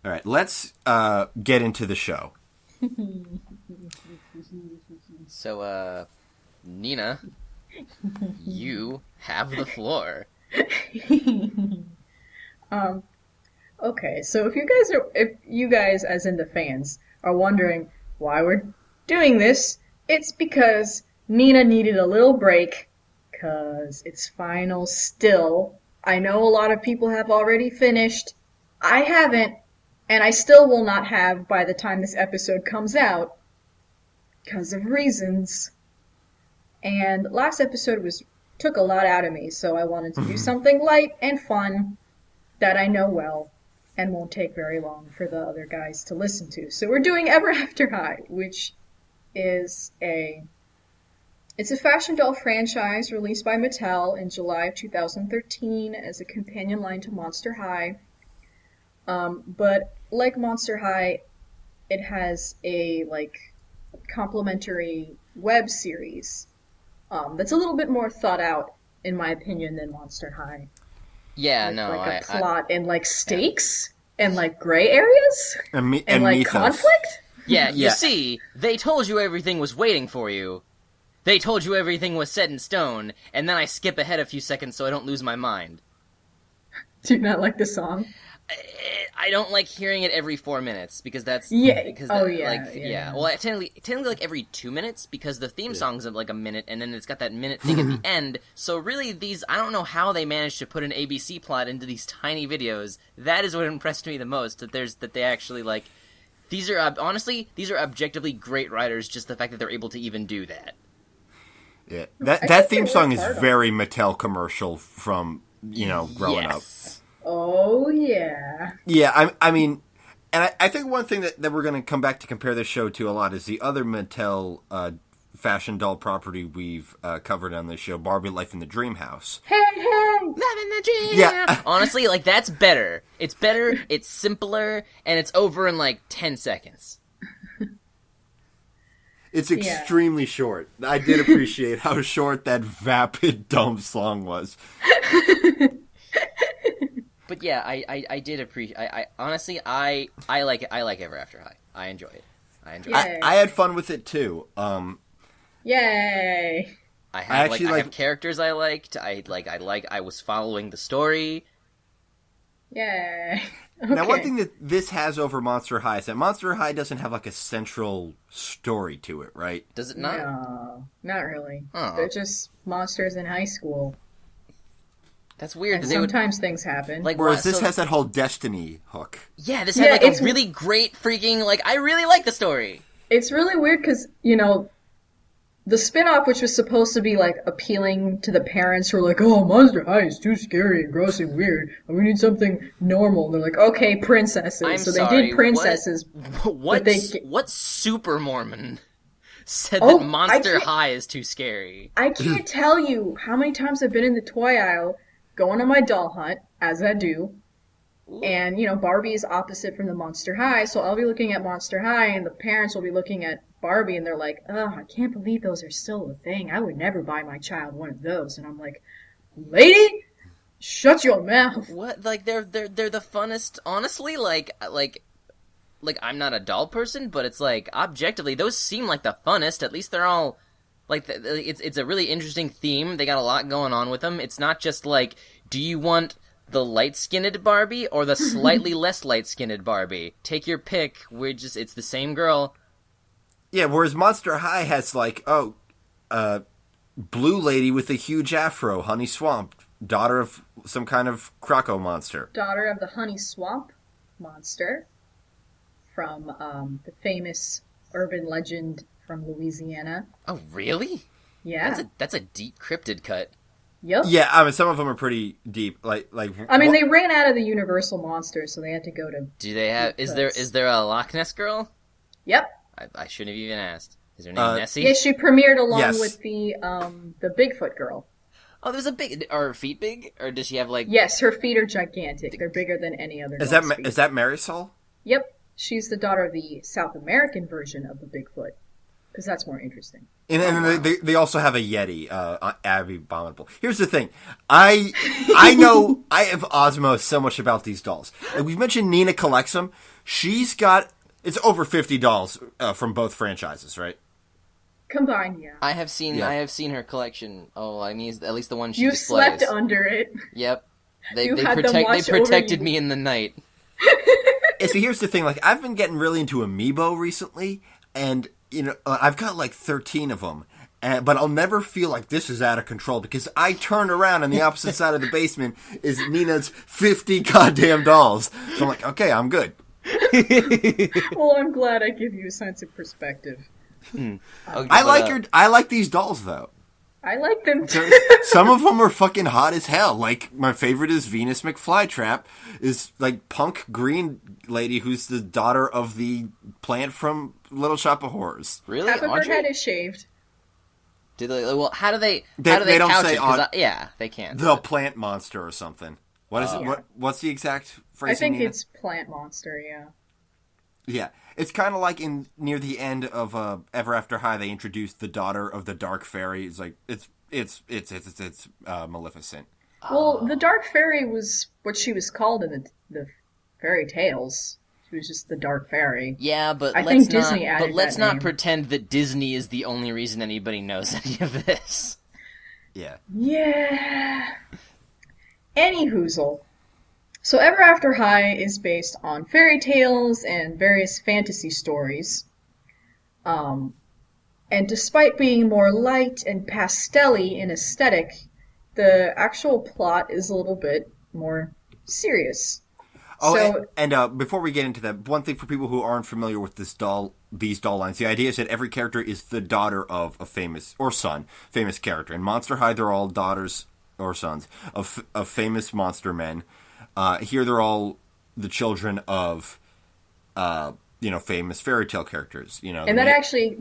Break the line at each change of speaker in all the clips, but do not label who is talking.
All right, let's get into the show.
So, Nina, you have the floor.
um, okay, so if you guys, as in the fans, are wondering why we're doing this, it's because Nina needed a little break, cause it's final still. I know a lot of people have already finished. I haven't, and I still will not have by the time this episode comes out, because of reasons. And last episode took a lot out of me, so I wanted to do something light and fun that I know well and won't take very long for the other guys to listen to. So we're doing Ever After High, which is it's a fashion doll franchise released by Mattel in July of 2013 as a companion line to Monster High. But like Monster High, it has a complementary web series that's a little bit more thought out, in my opinion, than Monster High.
Yeah,
With,
no,
a plot and stakes and gray areas and conflict.
Yeah, you see, they told you everything was waiting for you. They told you everything was set in stone, and then I skip ahead a few seconds so I don't lose my mind.
Do you not like the song?
I don't like hearing it every 4 minutes because that's
yeah.
Well, technically every 2 minutes because the theme song's a minute, and then it's got that minute thing at the end. So really, I don't know how they managed to put an ABC plot into these tiny videos. That is what impressed me the most. That they actually these are objectively great writers. Just the fact that they're able to even do that.
Yeah, that theme song is very Mattel commercial from growing up.
Oh, yeah.
Yeah, I mean, and I think one thing that we're going to come back to compare this show to a lot is the other Mattel fashion doll property we've covered on this show, Barbie Life in the Dream House.
Hey!
Life in the Dream! Yeah. Honestly, that's better. It's better, it's simpler, and it's over in 10 seconds.
It's extremely short. I did appreciate how short that vapid, dumb song was.
But yeah, I did appreciate. I honestly, I like it. I like Ever After High. I enjoy it.
I had fun with it too.
Yay!
I have characters I liked. I was following the story.
Yay! Okay.
Now, one thing that this has over Monster High is that Monster High doesn't have a central story to it, right?
Does it not?
No, not really.
Oh.
They're just monsters in high school.
That's weird.
And sometimes things happen.
Whereas this has that whole destiny hook.
Yeah, this had a really great freaking, I really like the story.
It's really weird because, the spin-off, which was supposed to be, appealing to the parents who are like, oh, Monster High is too scary and gross and weird, and we need something normal. And they're like, okay, princesses. They did princesses.
What super Mormon said that Monster High is too scary?
I can't tell you how many times I've been in the toy aisle going on my doll hunt, as I do. Ooh. And, Barbie is opposite from the Monster High, so I'll be looking at Monster High, and the parents will be looking at Barbie, and they're like, oh, I can't believe those are still a thing. I would never buy my child one of those. And I'm like, lady, shut your mouth.
What? They're the funnest, honestly, I'm not a doll person, but it's objectively, those seem like the funnest. At least they're all, it's a really interesting theme. They got a lot going on with them. It's not just do you want the light-skinned Barbie or the slightly less light-skinned Barbie? Take your pick. It's the same girl.
Yeah, whereas Monster High has blue lady with a huge afro, Honey Swamp, daughter of some kind of croco monster.
Daughter of the Honey Swamp monster from the famous urban legend from Louisiana.
Oh, really?
Yeah.
That's a deep cryptid cut.
Yep.
Yeah, I mean, some of them are pretty deep. They
ran out of the Universal monsters, so they had to go to...
Do they have... Is there a Loch Ness girl?
Yep.
I shouldn't have even asked. Is her name Nessie?
Yeah, she premiered along with the Bigfoot girl.
Oh, there's a big... Are her feet big? Or does she have,
Yes, her feet are gigantic. They're bigger than any other
Is that Marisol?
Yep. She's the daughter of the South American version of the Bigfoot. Because that's more interesting.
And they also have a Yeti, Abby Abominable. Here's the thing. I know I have Osmo so much about these dolls. Like we've mentioned Nina collects them. She's got, it's over 50 dolls from both franchises, right?
Combined, yeah.
I have seen her collection. Oh, I mean, at least the one she
You
displays.
slept under it.
Yep. They
had them watch
protected
over
me
you.
in the night.
And so here's the thing. Like I've been getting really into Amiibo recently, and you know I've got like 13 of them. But I'll never feel like this is out of control because I turn around and the opposite side of the basement is Nina's 50 goddamn dolls. So I'm like, okay, I'm good.
Well, I'm glad I give you a sense of perspective.
Okay,
I like these dolls though.
I like them too.
Some of them are fucking hot as hell. Like my favorite is Venus McFlytrap, is like punk green lady who's the daughter of the plant from Little Shop of Horrors.
Really?
Half of her
Audrey?
head is shaved.
How do they
They don't
couch
say
it? Yeah, they can't.
The plant monster or something. What is it?
Yeah.
What's the exact
I
phrase?
think it's Plant Monster, yeah.
Yeah, it's kind of like in near the end of Ever After High, they introduced the daughter of the Dark Fairy. It's like it's Maleficent.
Well, the Dark Fairy was what she was called in the fairy tales. She was just the Dark Fairy.
Yeah, but
I
let's
think
not.
Disney added
But let's
that
not
name.
pretend that Disney is the only reason anybody knows any of this.
Yeah.
Yeah. Anyhoozle. So Ever After High is based on fairy tales and various fantasy stories. And despite being more light and pastel-y in aesthetic, the actual plot is a little bit more serious.
Oh,
So-
and before we get into that, one thing for people who aren't familiar with these doll lines, the idea is that every character is the daughter of a famous character. In Monster High, they're all daughters or sons of famous monster men. Here, they're all the children of, famous fairy tale characters. You know,
And that actually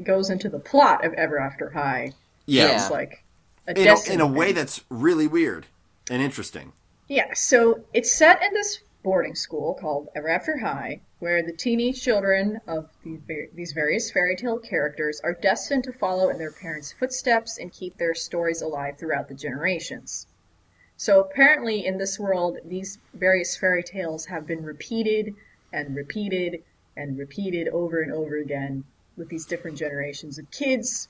goes into the plot of Ever After High.
yeah,
It's like a
in
destiny
a way
thing.
that's really weird and interesting.
Yeah, so it's set in this boarding school called Ever After High, where the teenage children of these various fairy tale characters are destined to follow in their parents' footsteps and keep their stories alive throughout the generations. So apparently in this world, these various fairy tales have been repeated and repeated and repeated over and over again with these different generations of kids.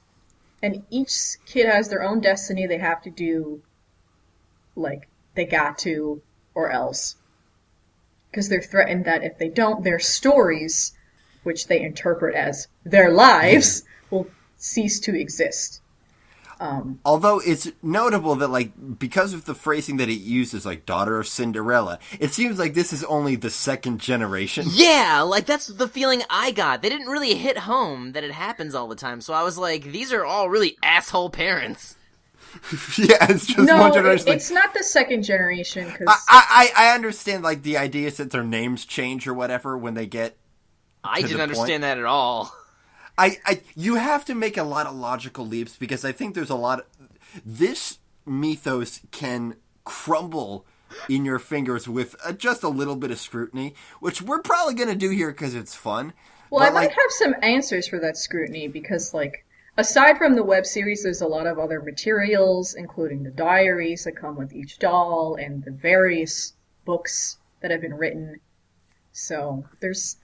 And each kid has their own destiny they have to do, like, they got to, or else. Because they're threatened that if they don't, their stories, which they interpret as their lives, will cease to exist.
Although it's notable that, like, because of the phrasing that it uses, like, daughter of Cinderella, it seems like this is only the second generation.
Yeah, like that's the feeling I got. They didn't really hit home that it happens all the time, so I was like, these are all really asshole parents.
Yeah, it's just
No,
one generation.
it's not the second generation, because
I understand, like, the idea is that their names change or whatever when they get
I
to
didn't
the
understand
point.
that at all.
You have to make a lot of logical leaps because I think there's a lot of... This mythos can crumble in your fingers with just a little bit of scrutiny, which we're probably going to do here because it's fun.
well,
But,
I might
like,
have some answers for that scrutiny, because, like, aside from the web series, there's a lot of other materials, including the diaries that come with each doll, and the various books that have been written. So, there's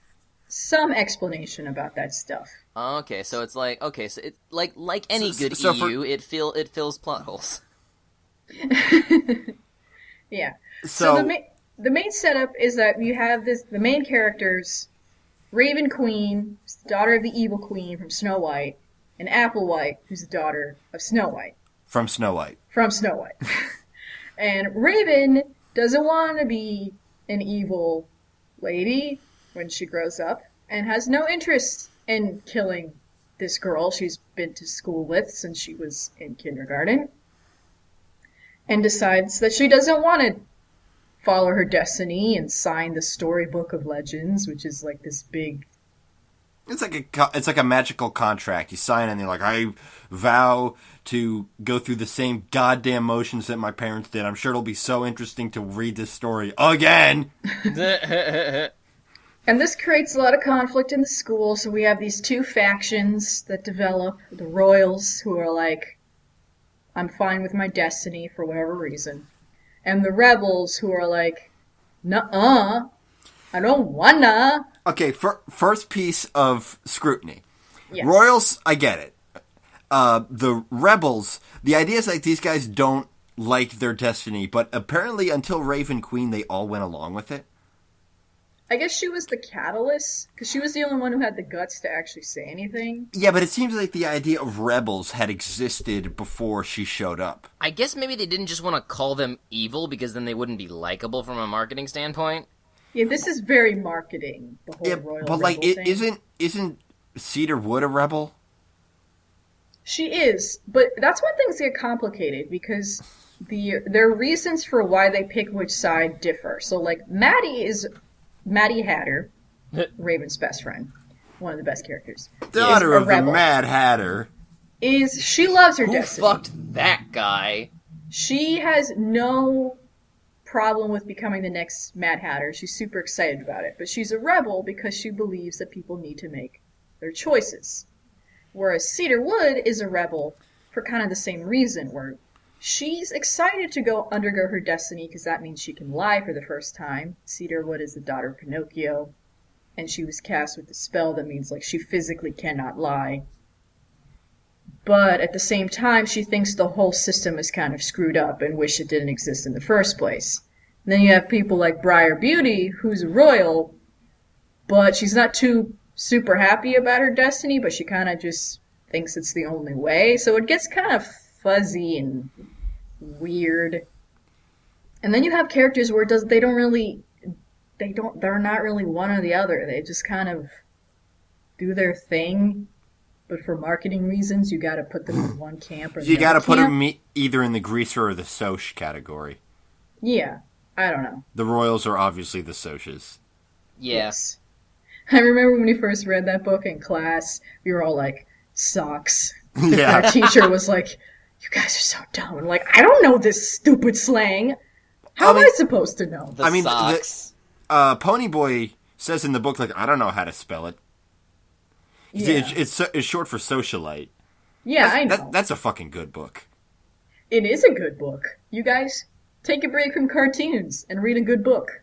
some explanation about that stuff.
Okay, so it's like so it like any good
so
EU, it fills plot holes.
Yeah.
So-
The main setup is that you have the main characters, Raven Queen, who's the daughter of the evil queen from Snow White, and Applewhite, who's the daughter of Snow White.
From Snow White.
From Snow White. And Raven doesn't want to be an evil lady when she grows up, and has no interest in killing this girl she's been to school with since she was in kindergarten, and decides that she doesn't want to follow her destiny and sign the Storybook of Legends, which is like this big...
It's like a magical contract. You sign and you're like, I vow to go through the same goddamn motions that my parents did. I'm sure it'll be so interesting to read this story again.
And this creates a lot of conflict in the school, so we have these two factions that develop. The Royals, who are like, I'm fine with my destiny for whatever reason. And the Rebels, who are like, nuh-uh, I don't wanna.
Okay, first piece of scrutiny.
Yes.
Royals, I get it. The Rebels, the idea is like these guys don't like their destiny, but apparently until Raven Queen, they all went along with it.
I guess she was the catalyst, because she was the only one who had the guts to actually say anything.
Yeah, but it seems like the idea of rebels had existed before she showed up.
I guess maybe they didn't just want to call them evil because then they wouldn't be likable from a marketing standpoint.
Yeah, this is very marketing, the whole Royal
but
Rebel thing.
isn't Cedar Wood a rebel?
She is, but that's when things get complicated, because their reasons for why they pick which side differ. So, like, Maddie Hatter, Raven's best friend, one of the best characters.
Daughter of the Mad Hatter.
She loves her
Who
destiny.
fucked that guy?
She has no problem with becoming the next Mad Hatter. She's super excited about it. But she's a rebel because she believes that people need to make their choices. Whereas Cedar Wood is a rebel for kind of the same reason, where she's excited to undergo her destiny because that means she can lie for the first time. Cedar Wood is the daughter of Pinocchio, and she was cast with a spell that means like she physically cannot lie. But at the same time, she thinks the whole system is kind of screwed up and wish it didn't exist in the first place. And then you have people like Briar Beauty, who's a royal, but she's not too super happy about her destiny, but she kind of just thinks it's the only way. So it gets kind of fuzzy and weird. And then you have characters where they're not really one or the other. They just kind of do their thing, but for marketing reasons, you got to put them in one camp or the
You got to
other
put
camp.
them either in the greaser or the Soch category.
Yeah, I don't know.
The Royals are obviously the Soches.
Yeah.
Yes. I remember when we first read that book in class, we were all like, socks.
Yeah.
Our teacher was like, you guys are so dumb. And like, I don't know this stupid slang. How am I supposed to know?
The socks.
Ponyboy says in the book, like, I don't know how to spell it.
Yeah,
It's short for socialite.
yeah, I know.
That's a fucking good book.
It is a good book. You guys, take a break from cartoons and read a good book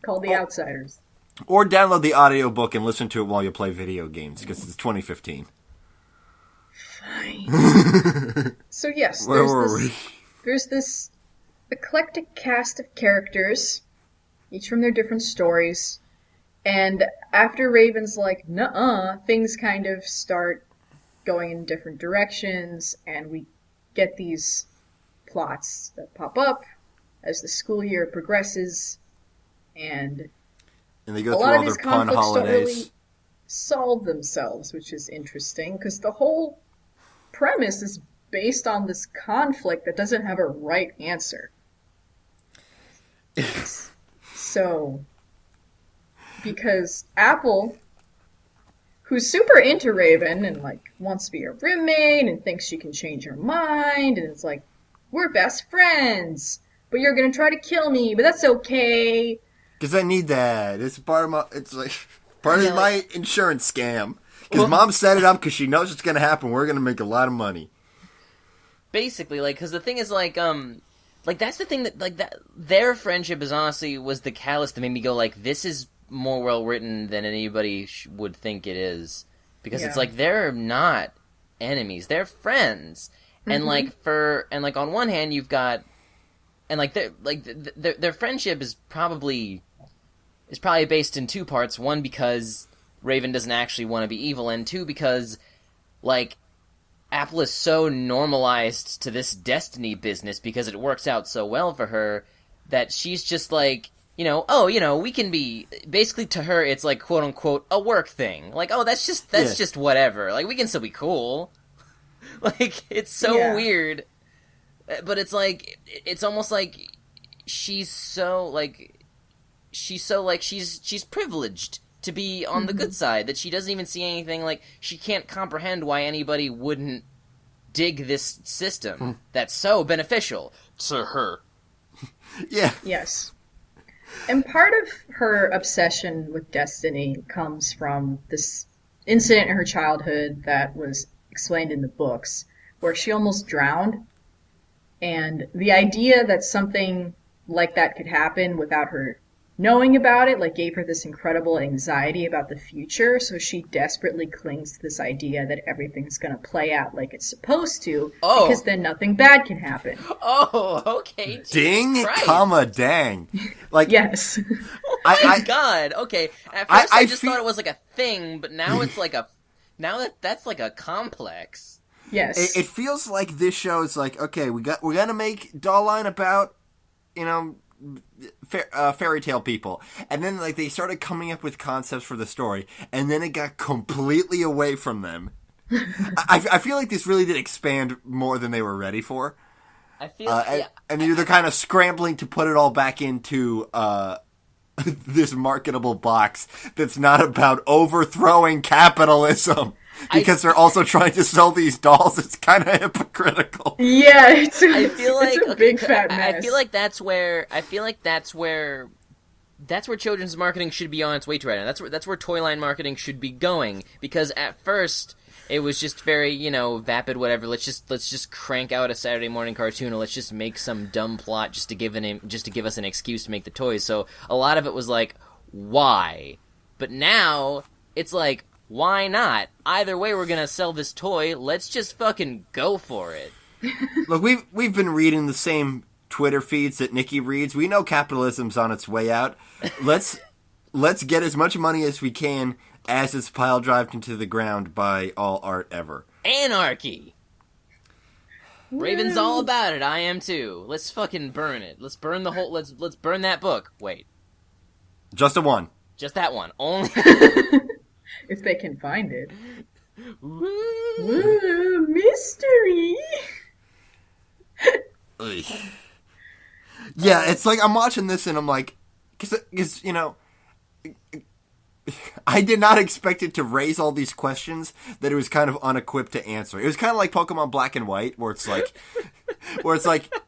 called The Outsiders.
Or download the audiobook and listen to it while you play video games, because it's 2015.
Fine. So yes,
Where were we?
there's this eclectic cast of characters, each from their different stories. And after Raven's like, nuh-uh, things kind of start going in different directions, and we get these plots that pop up as the school year progresses, and
And they go
a
through
lot
all
of
their
these
pun
conflicts don't
holidays.
really solve themselves, which is interesting, because the whole premise is based on this conflict that doesn't have a right answer. So, because Apple, who's super into Raven and like wants to be her roommate and thinks she can change her mind, and it's like, we're best friends, but you're gonna try to kill me, but that's okay.
Because I need that. It's part of my. It's like part
Yeah,
of my insurance scam. Because Mom set it up because she knows it's gonna happen. We're gonna make a lot of money.
Basically, like, because the thing is, like, that's the thing that, like, that their friendship is honestly was the catalyst that made me go, like, this is more well written than anybody would think it is, because it's
Yeah.
like they're not enemies, they're friends, and like on one hand you've got, and like their friendship is probably based in two parts. One, because Raven doesn't actually want to be evil, and two, because like Apple is so normalized to this destiny business because it works out so well for her that she's just like, we can be, basically to her it's like quote unquote a work thing. Like, oh, that's just whatever. Like, we can still be cool. Like, it's so weird. But it's like, it's almost like she's privileged to be on the good side, that she doesn't even see anything, like, she can't comprehend why anybody wouldn't dig this system that's so beneficial to her.
Yeah.
Yes. And part of her obsession with destiny comes from this incident in her childhood that was explained in the books, where she almost drowned. And the idea that something like that could happen without her knowing about it, like, gave her this incredible anxiety about the future. So she desperately clings to this idea that everything's going to play out like it's supposed to, because
Oh,
then nothing bad can happen.
oh, okay. Jesus
Ding,
Christ.
comma, dang. Like,
Yes.
Oh my
I-
God. Okay. At
I-
first, I
I
just
feel-
thought it was like a thing, but now it's like a. Now that's like a complex.
Yes.
it feels like this show is like, okay, we're gonna make Doll Line about, fairy tale people, and then like they started coming up with concepts for the story, and then it got completely away from them. I feel like this really did expand more than they were ready for,
I feel.
and they're kind of scrambling to put it all back into this marketable box that's not about overthrowing capitalism. Because they're also trying to sell these dolls. It's kind of hypocritical.
Yeah, it's a,
I feel like
it's a big fat mess.
I feel like that's where children's marketing should be on its way to right now. That's where toy line marketing should be going, because at first it was just very, vapid, whatever. Let's just crank out a Saturday morning cartoon, or let's just make some dumb plot just to give us an excuse to make the toys. So a lot of it was like, why? But now it's like, why not? Either way, we're gonna sell this toy. Let's just fucking go for it.
Look, we've been reading the same Twitter feeds that Nikki reads. We know capitalism's on its way out. Let's get as much money as we can as it's pile drived into the ground by all art ever.
Anarchy. Raven's all about it. I am too. Let's fucking burn it. Let's burn the whole. Let's burn that book. Wait,
Just a one.
just that one. Only.
If they can find it.
Woo.
Ooh, mystery!
Ugh. Yeah, it's like I'm watching this and I'm like, because I did not expect it to raise all these questions that it was kind of unequipped to answer. It was kind of like Pokemon Black and White, where it's like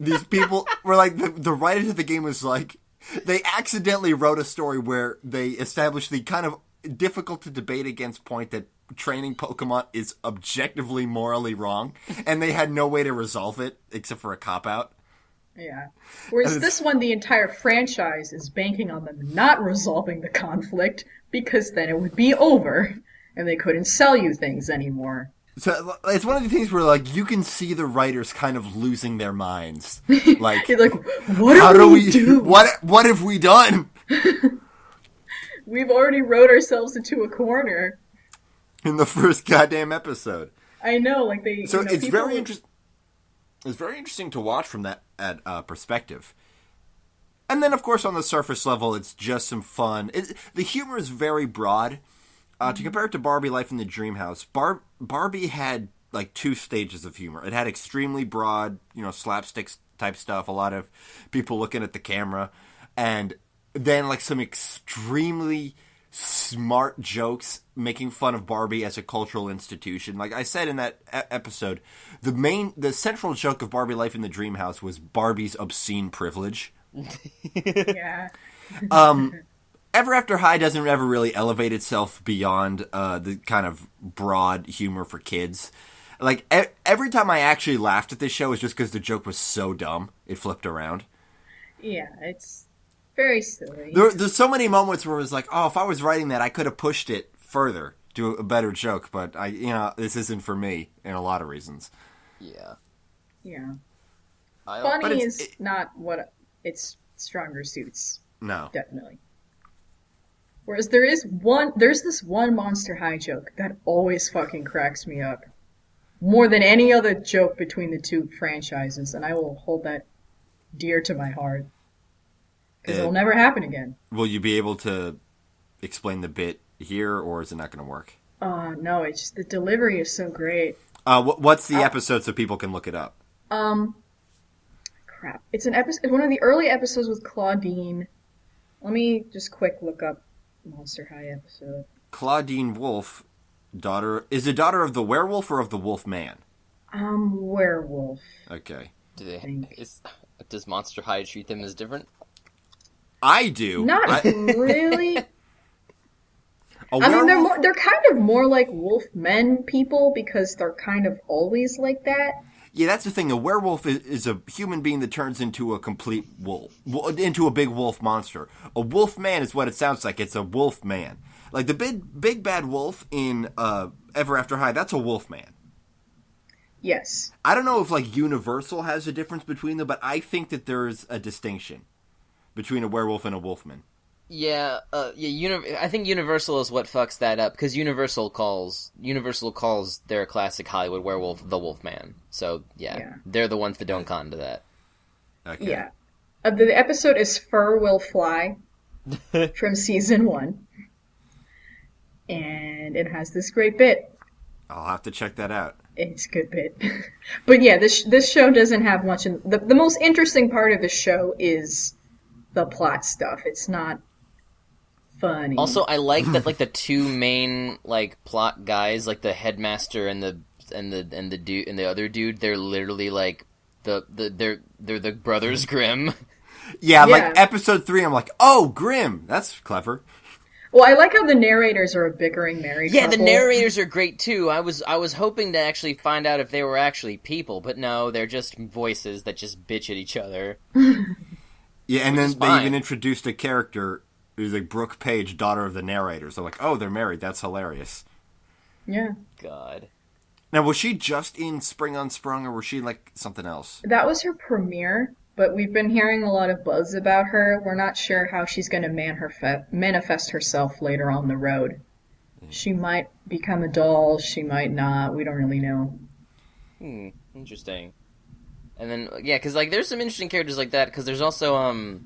these people were like the writer of the game was like, they accidentally wrote a story where they established the kind of difficult to debate against point that training Pokemon is objectively morally wrong, and they had no way to resolve it except for a cop-out.
Yeah. Whereas this one, the entire franchise is banking on them not resolving the conflict, because then it would be over, and they couldn't sell you things anymore.
So it's one of the things where, like, you can see the writers kind of losing their minds. Like,
You're like, what
how
do
do
we do?
What have we done
We've already wrote ourselves into a corner.
in the first goddamn episode?
I know, like they.
So it's
people
very interesting. It's very interesting to watch from that perspective. And then, of course, on the surface level, it's just some fun. The humor is very broad. To compare it to Barbie Life in the Dream House, Barbie had like two stages of humor. It had extremely broad, slapstick type stuff, a lot of people looking at the camera, and then like some extremely smart jokes making fun of Barbie as a cultural institution. Like I said in that episode, the central joke of Barbie Life in the Dream House was Barbie's obscene privilege.
Yeah.
Ever After High doesn't ever really elevate itself beyond the kind of broad humor for kids. Like, every time I actually laughed at this show was just because the joke was so dumb, it flipped around.
Yeah, it's very silly.
There's so many moments where it was like, oh, if I was writing that, I could have pushed it further to a better joke, but this isn't for me, in a lot of reasons.
Yeah.
Yeah.
But
Funny is not what its stronger suits.
No.
Definitely. Whereas there's this one Monster High joke that always fucking cracks me up. More than any other joke between the two franchises, and I will hold that dear to my heart. Because it'll never happen again.
Will you be able to explain the bit here, or is it not going to work?
No, it's just the delivery is so great.
What's the episode so people can look it up?
Crap. It's an episode, one of the early episodes with Claudine. Let me just quick look up Monster High episode.
Claudine Wolf, is it daughter of the werewolf or of the wolf man?
Werewolf.
Okay.
does Monster High treat them as different?
I do.
Not really.
A
I mean,
werewolf?
they're kind of more like wolf men people because they're kind of always like that.
Yeah, that's the thing. A werewolf is a human being that turns into a complete wolf, into a big wolf monster. A wolf man is what it sounds like. It's a wolf man. Like the big bad wolf in Ever After High, that's a wolf man.
Yes.
I don't know if like Universal has a difference between them, but I think that there's a distinction between a werewolf and a wolfman.
Yeah, I think Universal is what fucks that up, because Universal calls their classic Hollywood werewolf the Wolfman. So yeah, they're the ones that don't cotton to that.
Okay.
Yeah. The episode is Fur Will Fly from season 1. And it has this great bit.
I'll have to check that out.
It's a good bit. But yeah, this show doesn't have much. The most interesting part of the show is the plot stuff. It's not funny.
Also, I like that like the two main like plot guys, like the headmaster and the dude and the other dude, they're literally like they're the brothers Grimm.
Yeah, like episode 3, I'm like, oh, Grimm, that's clever.
Well, I like how the narrators are a bickering married couple.
The narrators are great too. I was hoping to actually find out if they were actually people, but no, they're just voices that just bitch at each other.
Yeah, and then they even introduced a character who's like Brooke Page, daughter of the narrators. They're like, oh, they're married. That's hilarious.
Yeah.
God.
Now, was she just in Spring Unsprung, or was she like something else?
That was her premiere, but we've been hearing a lot of buzz about her. We're not sure how she's going to manifest herself later on the road. She might become a doll. She might not. We don't really know.
Interesting. And then, yeah, because, like, there's some interesting characters like that, because there's also,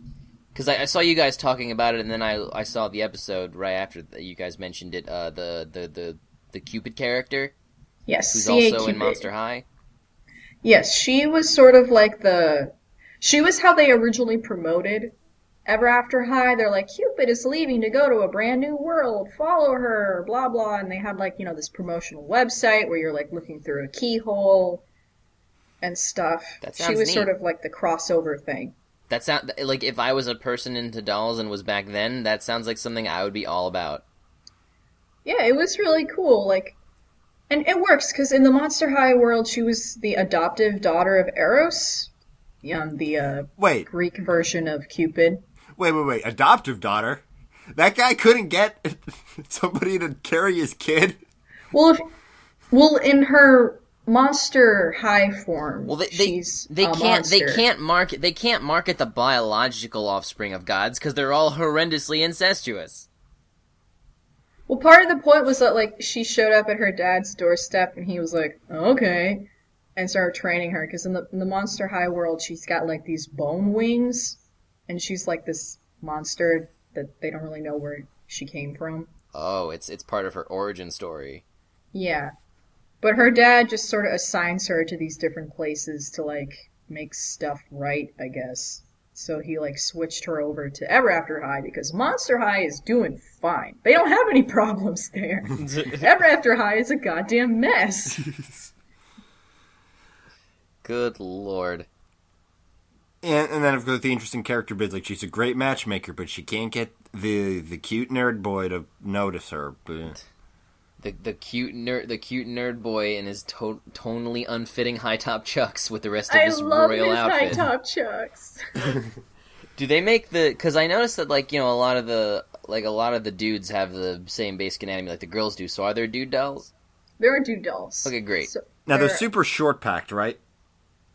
because I saw you guys talking about it, and then I saw the episode right after you guys mentioned it, the Cupid character.
Yes,
who's
C.A.
also
Cupid.
in Monster High.
Yes, she was sort of like she was how they originally promoted Ever After High. They're like, Cupid is leaving to go to a brand new world, follow her, blah, blah, and they had, like, you know, this promotional website where you're, like, looking through a keyhole and stuff.
That sounds
She was
neat.
sort of like the crossover thing.
That sound like if I was a person into dolls and was back then, that sounds like something I would be all about.
Yeah, it was really cool. Like, and it works because in the Monster High world, she was the adoptive daughter of Eros, the
Wait.
Greek version of Cupid.
Wait. Adoptive daughter? That guy couldn't get somebody to carry his kid?
Well, in her Monster High form,
Well,
she's
they
a
can't
monster.
they can't market the biological offspring of gods because they're all horrendously incestuous.
Well, part of the point was that, like, she showed up at her dad's doorstep and he was like, okay, and started training her. Because in the Monster High world, she's got, like, these bone wings, and she's, like, this monster that they don't really know where she came from.
Oh, it's part of her origin story.
Yeah. But her dad just sort of assigns her to these different places to, like, make stuff right, I guess. So he, like, switched her over to Ever After High because Monster High is doing fine. They don't have any problems there. Ever After High is a goddamn mess.
Good lord.
And then, of course, the interesting character bits, like, she's a great matchmaker, but she can't get the cute nerd boy to notice her.
The cute nerd boy in his tonally unfitting high top chucks with the rest of his royal outfit.
I love his high top chucks.
Do they make because I noticed that, like, you know, a lot of the dudes have the same basic anatomy like the girls do. So are there dude dolls?
There are dude dolls.
Okay, great.
So
Now, they're super short-packed, right?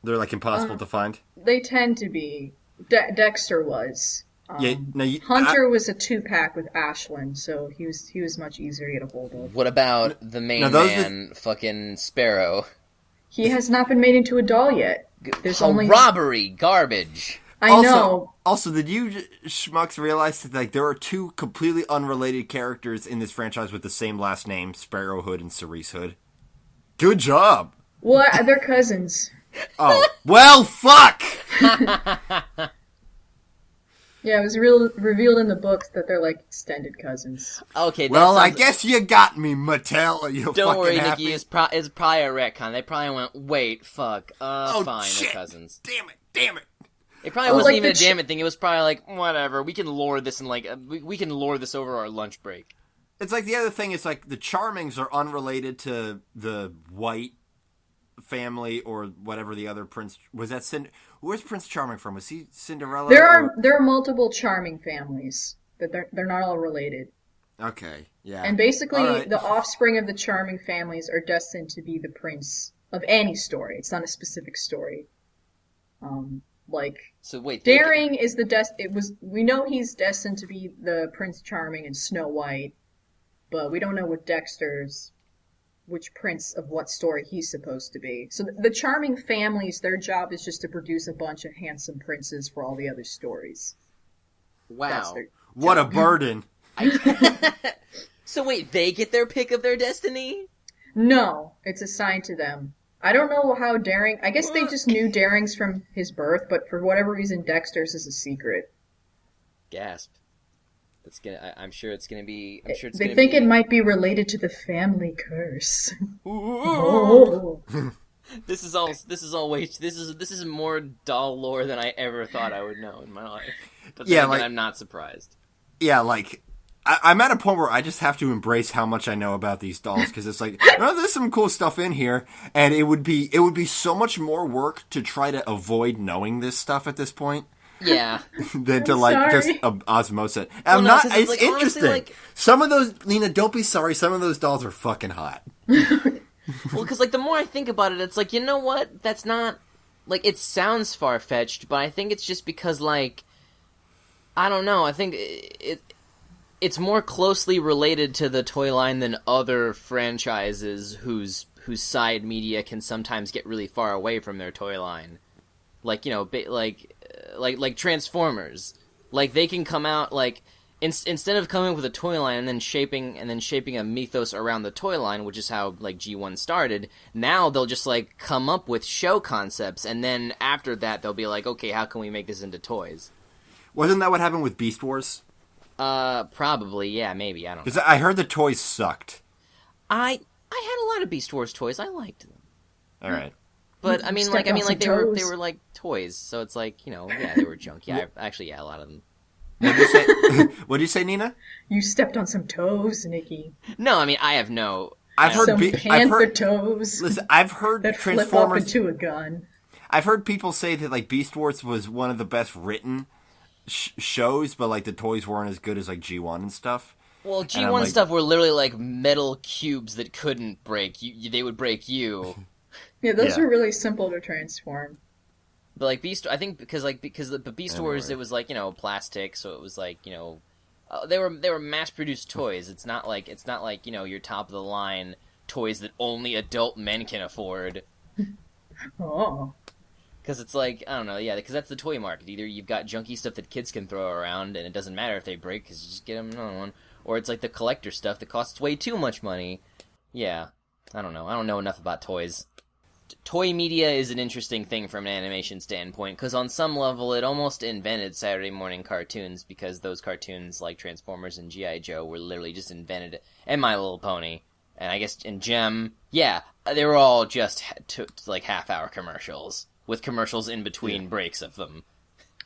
They're, like, impossible to find?
They tend to be. Dexter was.
Yeah, no,
Hunter was a 2-pack with Ashlyn, so he was much easier to get a hold of.
What about the main man, fucking Sparrow?
He has not been made into a doll yet. There's only
robbery, garbage.
I know.
Also, did you schmucks realize that, like, there are two completely unrelated characters in this franchise with the same last name, Sparrow Hood and Cerise Hood? Good job.
Well, they're cousins.
Oh, well, fuck!
Yeah, it was revealed in the books that they're, like, extended cousins.
Okay,
well, I guess you got me, Mattel. Are you
don't
fucking
worry,
happy?
Nikki. It's probably a retcon. They probably went, wait, fuck. Fine,
shit.
they're cousins.
Damn it.
It probably wasn't
like
even a
the
damn it thing. It was probably like, whatever, we can lore this and, like, we can lore this over our lunch break.
It's like the other thing is, like, the Charmings are unrelated to the White family or whatever the other prince... Was that Where's Prince Charming from? Was he Cinderella?
There are multiple Charming families, but they're not all related.
Okay, yeah.
And basically,
All right.
the offspring of the Charming families are destined to be the prince of any story. It's not a specific story.
So wait,
Daring is we know he's destined to be the Prince Charming in Snow White, but we don't know what which prince of what story he's supposed to be. So the Charming families, their job is just to produce a bunch of handsome princes for all the other stories.
Wow.
What a burden.
So wait, they get their pick of their destiny?
No, it's assigned to them. I don't know how Daring... I guess they just knew Daring's from his birth, but for whatever reason, Dexter's is a secret.
Gasp. I'm sure it's gonna be...
They think it might be related to the family curse. Oh.
This is more doll lore than I ever thought I would know in my life. But then again, I'm not surprised.
Yeah, like... I'm at a point where I just have to embrace how much I know about these dolls, because it's like, oh, there's some cool stuff in here, and it would be so much more work to try to avoid knowing this stuff at this point.
Yeah.
Than to just osmose it. It's
like,
interesting.
honestly,
some of those, Lena, don't be sorry, some of those dolls are fucking hot.
Well, because, like, the more I think about it, it's like, you know what? That's not, like, it sounds far-fetched, but I think it's just because, like, I don't know, I think it's more closely related to the toy line than other franchises whose side media can sometimes get really far away from their toy line. Like, you know, like Transformers. Like, they can come out, like, instead of coming up with a toy line and then shaping a mythos around the toy line, which is how, like, G1 started, now they'll just, like, come up with show concepts, and then after that they'll be like, okay, how can we make this into toys?
Wasn't that what happened with Beast Wars?
Probably, yeah, maybe, I don't know.
Because I heard the toys sucked.
I had a lot of Beast Wars toys, I liked them.
Alright.
But, I mean, they
toes.
were, like, toys, so it's like, you know, yeah, they were junk. Yeah, a lot of them.
What'd you say, Nina?
You stepped on some toes, Nikki.
No, I mean, I have no...
I've heard toes.
Listen, I've heard
that
Transformers...
flip up into a gun.
I've heard people say that, like, Beast Wars was one of the best written shows, but, like, the toys weren't as good as, like, G1 and stuff.
Well, G1 stuff were literally, like, metal cubes that couldn't break. They would break you.
Yeah, those were really simple to transform.
But, like, I think because the Beast Wars, it was, like, you know, plastic, so it was, like, you know... they were mass-produced toys. It's not like, you know, your top-of-the-line toys that only adult men can afford.
Oh.
Because it's like, I don't know, yeah, because that's the toy market. Either you've got junky stuff that kids can throw around, and it doesn't matter if they break, because you just get them another one. Or it's like the collector stuff that costs way too much money. Yeah, I don't know. I don't know enough about toys. Toy media is an interesting thing from an animation standpoint, because on some level it almost invented Saturday morning cartoons, because those cartoons, like Transformers and G.I. Joe, were literally just invented, and My Little Pony, and I guess in Gem, yeah, they were all just like half-hour commercials, with commercials in between breaks of them.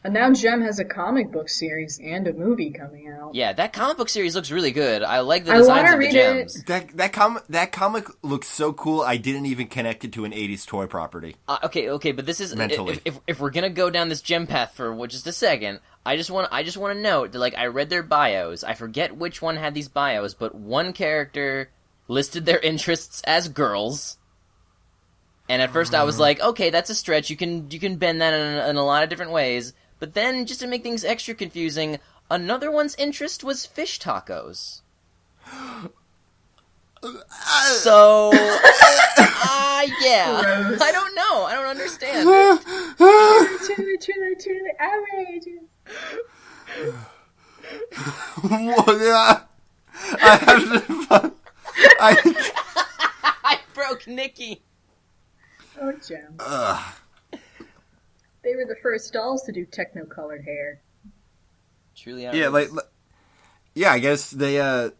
And now Gem has a comic book series and a movie coming out.
Yeah, that comic book series looks really good. I like the designs of the Gems.
That comic looks so cool, I didn't even connect it to an 80s toy property.
Okay, but this is...
Mentally.
If we're gonna go down this Gem path for just a second, I just want to note that, like, I read their bios. I forget which one had these bios, but one character listed their interests as girls. And at first I was like, okay, that's a stretch. You can bend that in a lot of different ways. But then, just to make things extra confusing, another one's interest was fish tacos. So, yeah.
Gross.
I don't know. I don't understand.
Truly outrageous.
I have to...
I broke Nikki.
Oh, Gem. They were the first dolls to do techno-colored hair.
Truly
outrageous. I guess they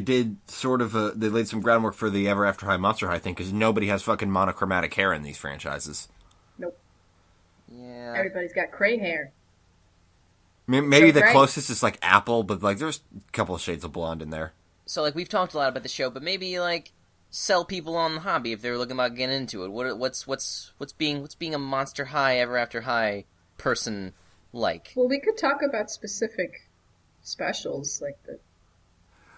did sort of they laid some groundwork for the Ever After High Monster High thing, because nobody has fucking monochromatic hair in these franchises.
Nope.
Yeah.
Everybody's got gray hair.
Maybe the
Right.
closest is like apple, but like there's a couple of shades of blonde in there.
So like we've talked a lot about the show, but maybe like sell people on the hobby if they're looking about getting into it. What's being a Monster High Ever After High person like?
Well, we could talk about specific specials, like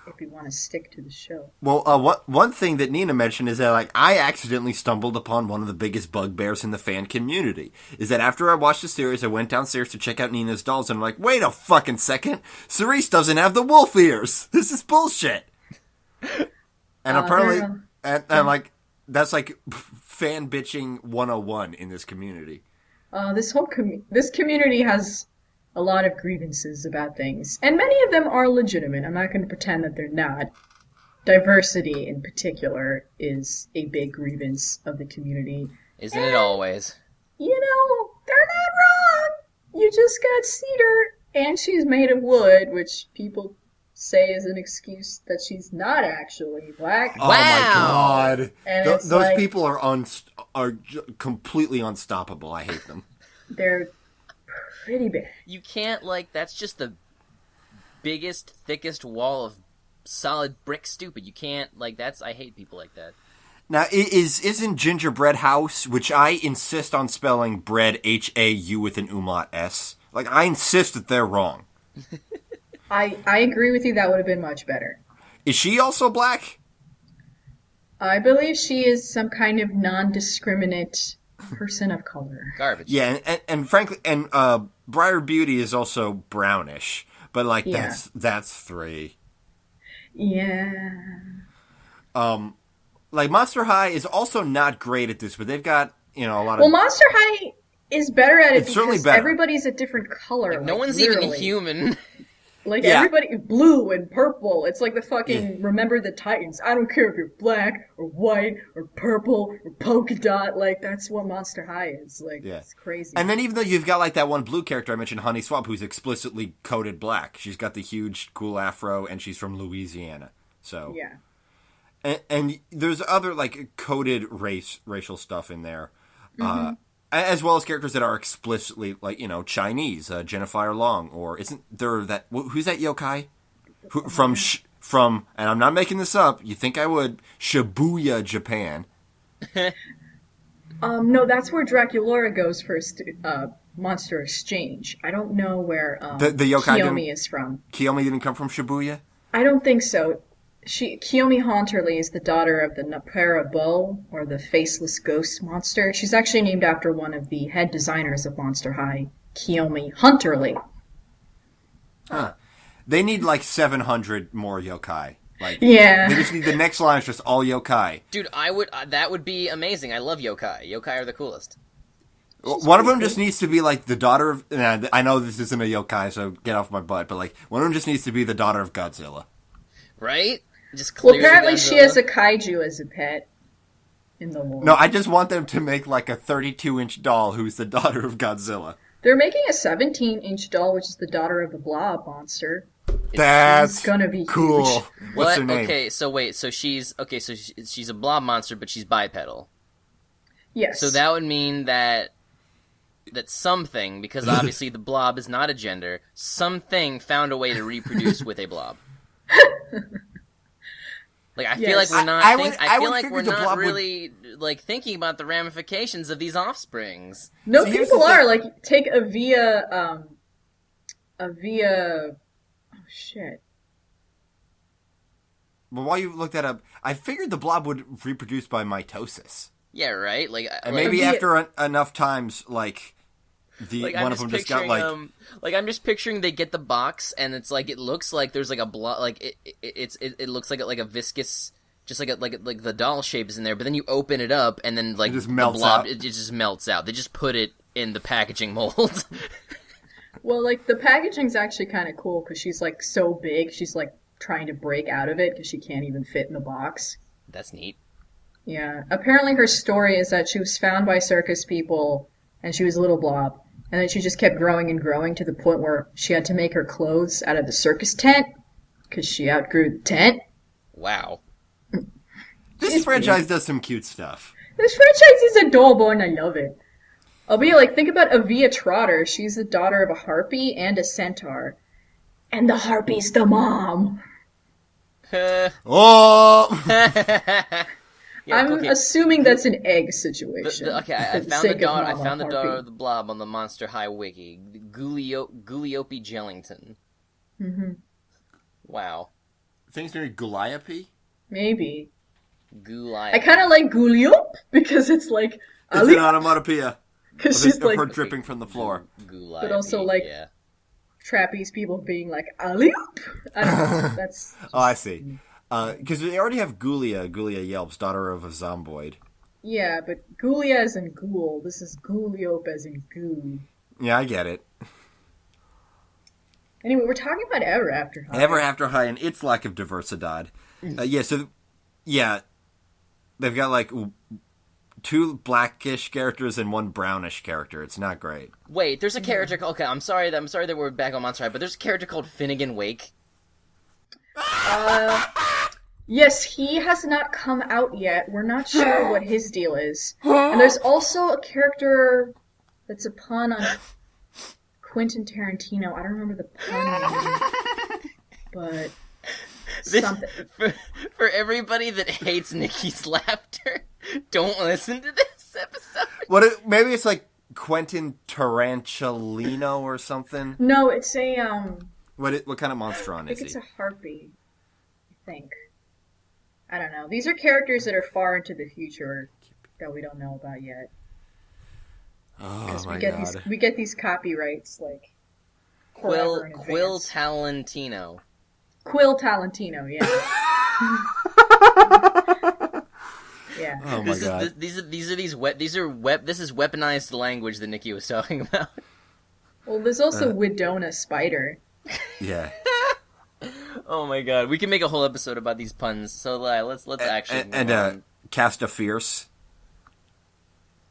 if we want to stick to the show.
Well, one thing that Nina mentioned is that like I accidentally stumbled upon one of the biggest bugbears in the fan community. Is that after I watched the series, I went downstairs to check out Nina's dolls, and I'm like, wait a fucking second, Cerise doesn't have the wolf ears. This is bullshit. And apparently, and like that's like fan bitching 101 in this community.
This community has a lot of grievances about things, and many of them are legitimate. I'm not going to pretend that they're not. Diversity, in particular, is a big grievance of the community.
Isn't it always?
You know, they're not wrong. You just got cedar, and she's made of wood, which people say is an excuse that she's not actually black.
Oh my god!
And
Those
like,
people are completely unstoppable. I hate them.
They're pretty bad.
You can't like that's just the biggest, thickest wall of solid brick stupid. You can't like that's I hate people like that.
Now, isn't Gingerbread House, which I insist on spelling bread H-A-U with an umlaut S, like I insist that they're wrong.
I agree with you, that would have been much better.
Is she also black?
I believe she is some kind of non-discriminate person of color.
Garbage.
Yeah, and frankly, Briar Beauty is also brownish, but like
Yeah.
that's 3.
Yeah.
Like Monster High is also not great at this, but they've got a lot of.
Well, Monster High is better at it
It's certainly
because
better.
everybody's a different color.
Like, no
like,
one's
literally.
even human.
Like,
Yeah.
everybody, blue and purple. It's like the fucking Remember the Titans. I don't care if you're black or white or purple or polka dot. Like, that's what Monster High is. Like,
Yeah.
it's crazy.
And then even though you've got like that one blue character I mentioned, Honey Swap, who's explicitly coded black. She's got the huge cool afro, and she's from Louisiana. So
Yeah.
and there's other like coded racial stuff in there, as well as characters that are explicitly like Chinese, Jennifer Long, or isn't there that who's that yokai from and I'm not making this up. You think I would Shibuya, Japan?
No, that's where Draculaura goes for Monster Exchange. I don't know where
The yokai
Kiyomi is from.
Kiyomi didn't come from Shibuya.
I don't think so. Kiyomi Haunterly is the daughter of the Napera Bow, or the faceless ghost monster. She's actually named after one of the head designers of Monster High, Kiyomi Haunterly.
Huh. They need like 700 more yokai. Like,
Yeah.
they just need the next line is just all yokai.
Dude, that would be amazing. I love yokai. Yokai are the coolest.
One of them just needs to be like the daughter of. I know this isn't a yokai, so get off my butt. But like one of them just needs to be the daughter of Godzilla.
Right? Just
Well,
clear
apparently
the
she
Godzilla.
has a kaiju as a pet in the lore.
No, I just want them to make like a 32-inch doll who's the daughter of Godzilla.
They're making a 17-inch doll, which is the daughter of the Blob monster.
That's
gonna be
cool.
huge.
What's
What?
her name?
Okay, so wait, so she's she's a blob monster, but she's bipedal.
Yes.
So that would mean that something, because obviously the blob is not a gender, something found a way to reproduce with a blob. Like I feel
Yes.
like we're not.
I
feel
would
like
figure
we're
the
not
blob would-
really like thinking about the ramifications of these offsprings.
No,
So here's
people
the thing.
are like take a via. Oh shit.
But while you look that up, I figured the blob would reproduce by mitosis,
Yeah, right. Like
and
like,
maybe
Yeah.
after enough times, like
Like
one
I'm
of
just
them just got
picturing,
like.
like I'm just picturing they get the box and it's like it looks like there's like a like it looks like a viscous, just like the doll shape is in there, but then you open it up and then like
It just
the
melts
blob,
out.
it just melts out. They just put it in the packaging mold.
Well, like the packaging's actually kind of cool because she's like so big. She's like trying to break out of it because she can't even fit in the box.
That's neat.
Yeah. Apparently, her story is that she was found by circus people and she was a little blob. And then she just kept growing and growing to the point where she had to make her clothes out of the circus tent because she outgrew the tent.
Wow.
This franchise does some cute stuff.
This franchise is adorable and I love it. I'll be like, think about Avia Trotter. She's the daughter of a harpy and a centaur. And the harpy's the mom.
Oh!
Yeah,
I'm
okay.
assuming that's an egg situation.
Okay, I
for the
found the
sake of
daughter. I
Mama
found the daughter
Harpy.
of the Blob on the Monster High wiki. Guliope Jellington.
Hmm.
Wow.
Things maybe Guliope?
Maybe.
Guliope.
I kind of like Guliop because it's like,
It's an onomatopoeia
because
of,
she's
of
like,
her dripping from the floor.
Guliope.
but also, like,
yeah.
trapeze people being like, Aliop? I don't know. That's
Oh, I see. Because they already have Gulia Yelps, daughter of a zomboid.
yeah, but Gulia as in ghoul. This is Guliop as in goo.
Yeah, I get it.
Anyway, we're talking about Ever After High.
Ever After High and its lack of diversidad. They've got like two blackish characters and one brownish character. It's not great.
Wait, there's a character. Okay, I'm sorry that we're back on Monster High, but there's a character called Finnegan Wake.
Yes, he has not come out yet. We're not sure what his deal is. And there's also a character that's a pun on Quentin Tarantino. I don't remember the pun name, but something.
For everybody that hates Nikki's laughter, don't listen to this episode.
Maybe it's like Quentin Tarantulino or something.
No, it's a
What kind of monstron
I
is
think it's
he?
a harpy. I think. I don't know. These are characters that are far into the future that we don't know about yet.
Oh
Because
my
we get
god!
we get these copyrights like forever in
Quill
advance.
Talentino.
Quill Talentino, yeah. Yeah.
Oh my god!
This is weaponized language that Nikki was talking about.
Well, there's also Widona Spider.
Yeah.
Oh my god, we can make a whole episode about these puns. So let's actually move on.
And Casta Fierce.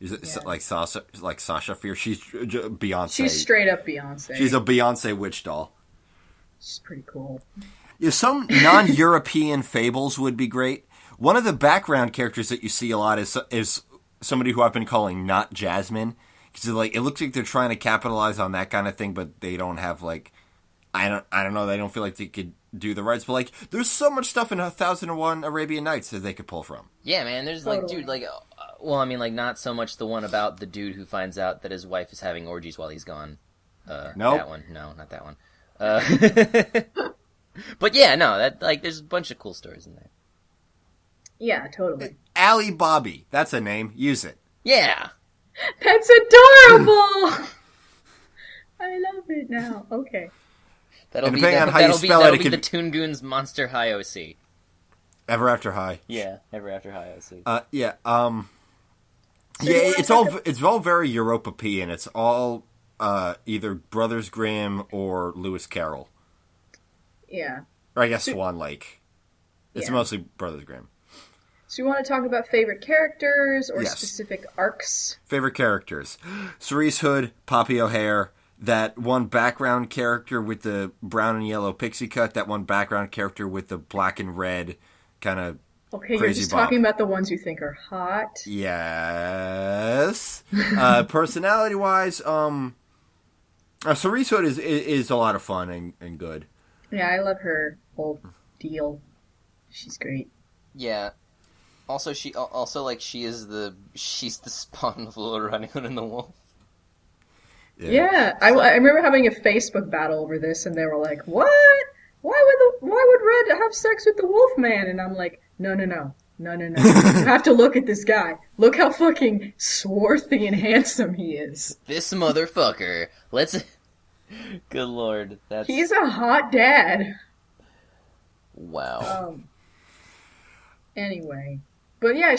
Is it
Yeah.
like Sasha Fierce? She's Beyonce.
She's straight up Beyonce.
She's a Beyonce witch doll.
She's pretty cool.
Yeah, some non-European fables would be great. One of the background characters that you see a lot is somebody who I've been calling not Jasmine, because like it looks like they're trying to capitalize on that kind of thing, but they don't have like I don't know. They don't feel like they could do the rights, but like there's so much stuff in 1001 Arabian Nights that they could pull from.
Yeah, man. There's like, dude, like, well, I mean, like, not so much the one about the dude who finds out that his wife is having orgies while he's gone.
Nope.
That one. No, not that one. But yeah, no, that like, there's a bunch of cool stories in there.
Yeah, totally.
Ali Bobby, that's a name. Use it.
Yeah.
That's adorable! I love it now. Okay.
That'll
And
be
depending on how you
that'll be
spell it,
that'll
it
be
could-
the Toon Goons Monster High OC.
Ever After High.
Yeah, ever after High OC.
Yeah.
So
Yeah,
you
it's all very European. It's all either Brothers Grimm or Lewis Carroll,
Yeah.
or I guess Swan Lake. It's
Yeah.
mostly Brothers Grimm.
So you want to talk about favorite characters or
Yes.
specific arcs?
Favorite characters: Cerise Hood, Poppy O'Hare, that one background character with the brown and yellow pixie cut, that one background character with the black and red kind of.
Okay, you're
Crazy
just
Bob.
talking about the ones you think are hot.
Yes. Personality wise, Cerise Hood is a lot of fun and good.
Yeah, I love her whole deal. She's great.
Yeah. Also, she's the spawn of Little Riding Hood and the Wolf.
Yeah, I remember having a Facebook battle over this, and they were like, "What? Why would Red have sex with the Wolfman?" And I'm like, "No. You have to look at this guy. Look how fucking swarthy and handsome he is.
This motherfucker. Let's. Good lord, that's
He's a hot dad."
wow.
Anyway, but yeah,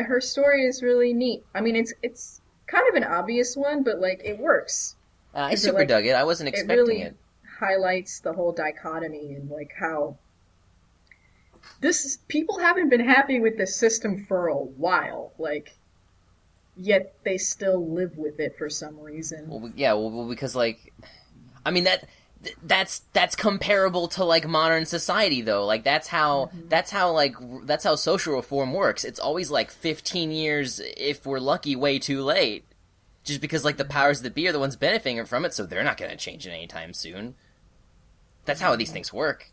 her story is really neat. I mean, it's kind of an obvious one, but like it works.
I
Is it,
super
like,
dug it. I wasn't
It
expecting
really
it.
highlights the whole dichotomy and like how people haven't been happy with the system for a while, like, yet they still live with it for some reason.
Well, because like, I mean that's comparable to like modern society though. Like that's how social reform works. It's always like 15 years, if we're lucky, way too late. just because like the powers that be are the ones benefiting from it, so they're not going to change it anytime soon. That's how these things work.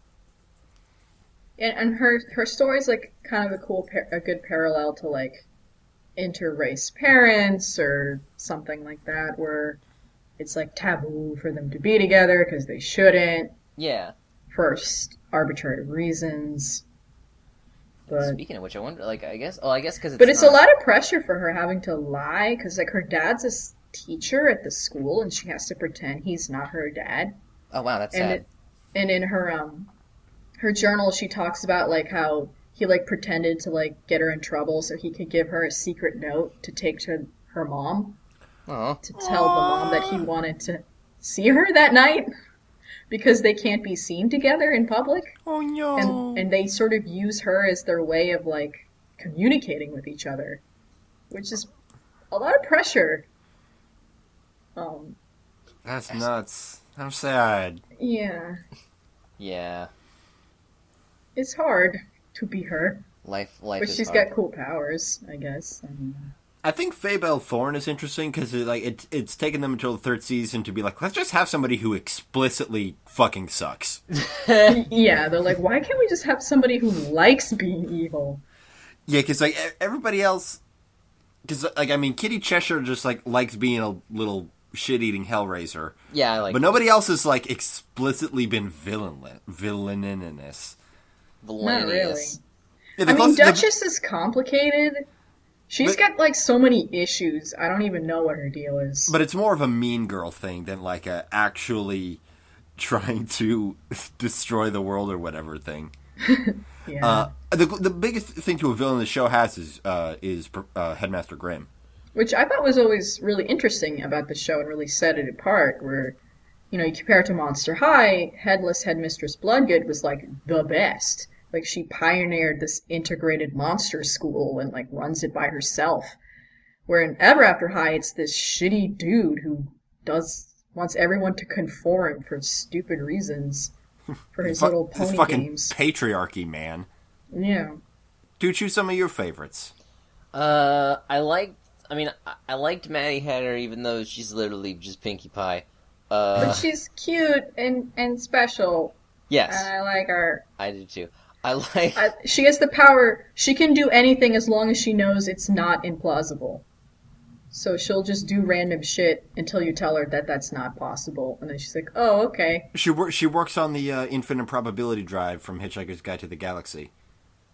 And her story's like kind of a good parallel to like inter-race parents or something like that, where it's like taboo for them to be together because they shouldn't.
Yeah.
For arbitrary reasons. But
speaking of which, I wonder, like, I guess because
but it's a lot of pressure for her having to lie because like her dad's a teacher at the school and she has to pretend he's not her dad.
Oh wow, that's sad.
And in her journal, she talks about like how he like pretended to like get her in trouble so he could give her a secret note to take to her mom.
Aww.
To tell the mom that he wanted to see her that night because they can't be seen together in public.
Oh no.
And they sort of use her as their way of like communicating with each other, which is a lot of pressure.
That's nuts. I'm sad.
Yeah.
Yeah.
It's hard to be her.
Life
but
is
she's
hard.
got cool powers, I guess.
I think Fabelle Thorne is interesting because it's taken them until the third season to be like, let's just have somebody who explicitly fucking sucks.
Yeah, they're like, why can't we just have somebody who likes being evil?
Yeah, because like everybody else, because like I mean, Kitty Cheshire just like likes being a little shit-eating hellraiser.
Yeah, I like.
But nobody else has like explicitly been villainous.
Not really.
Yeah,
I mean, Duchess is complicated. She's got, like, so many issues. I don't even know what her deal is.
But it's more of a mean girl thing than, like, a actually trying to destroy the world or whatever thing.
Yeah.
The biggest thing to a villain the show has is Headmaster Grimm.
Which I thought was always really interesting about the show and really set it apart, where, you know, you compare it to Monster High, Headless Headmistress Bloodgood was, like, the best. Like, she pioneered this integrated monster school and, like, runs it by herself. Where in Ever After High, it's this shitty dude who wants everyone to conform for stupid reasons. For his little pony
fucking
games.
Patriarchy, man.
Yeah.
Do choose some of your favorites.
I liked Maddie Hatter, even though she's literally just Pinkie Pie.
But she's cute and special.
Yes.
And I like her.
I do too.
She has the power. She can do anything as long as she knows it's not implausible. So she'll just do random shit until you tell her that that's not possible, and then she's like, "Oh, okay."
She works on the infinite probability drive from Hitchhiker's Guide to the Galaxy.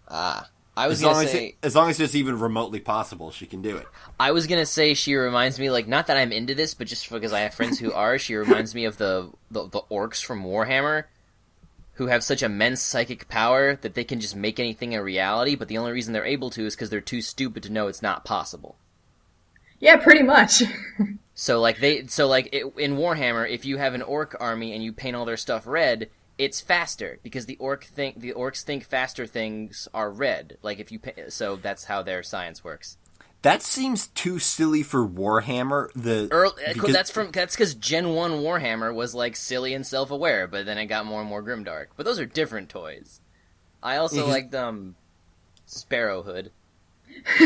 I was gonna say,
as long as it's even remotely possible, she can do it.
I was gonna say she reminds me, like, not that I'm into this, but just because I have friends who are. She reminds me of the orcs from Warhammer, who have such immense psychic power that they can just make anything a reality, but the only reason they're able to is because they're too stupid to know it's not possible.
Yeah, pretty much.
In Warhammer, if you have an orc army and you paint all their stuff red, it's faster because the orcs think faster things are red. Like if you so that's how their science works.
That seems too silly for Warhammer.
That's because Gen 1 Warhammer was like silly and self-aware, but then it got more and more grimdark. But those are different toys. I also liked Sparrowhood.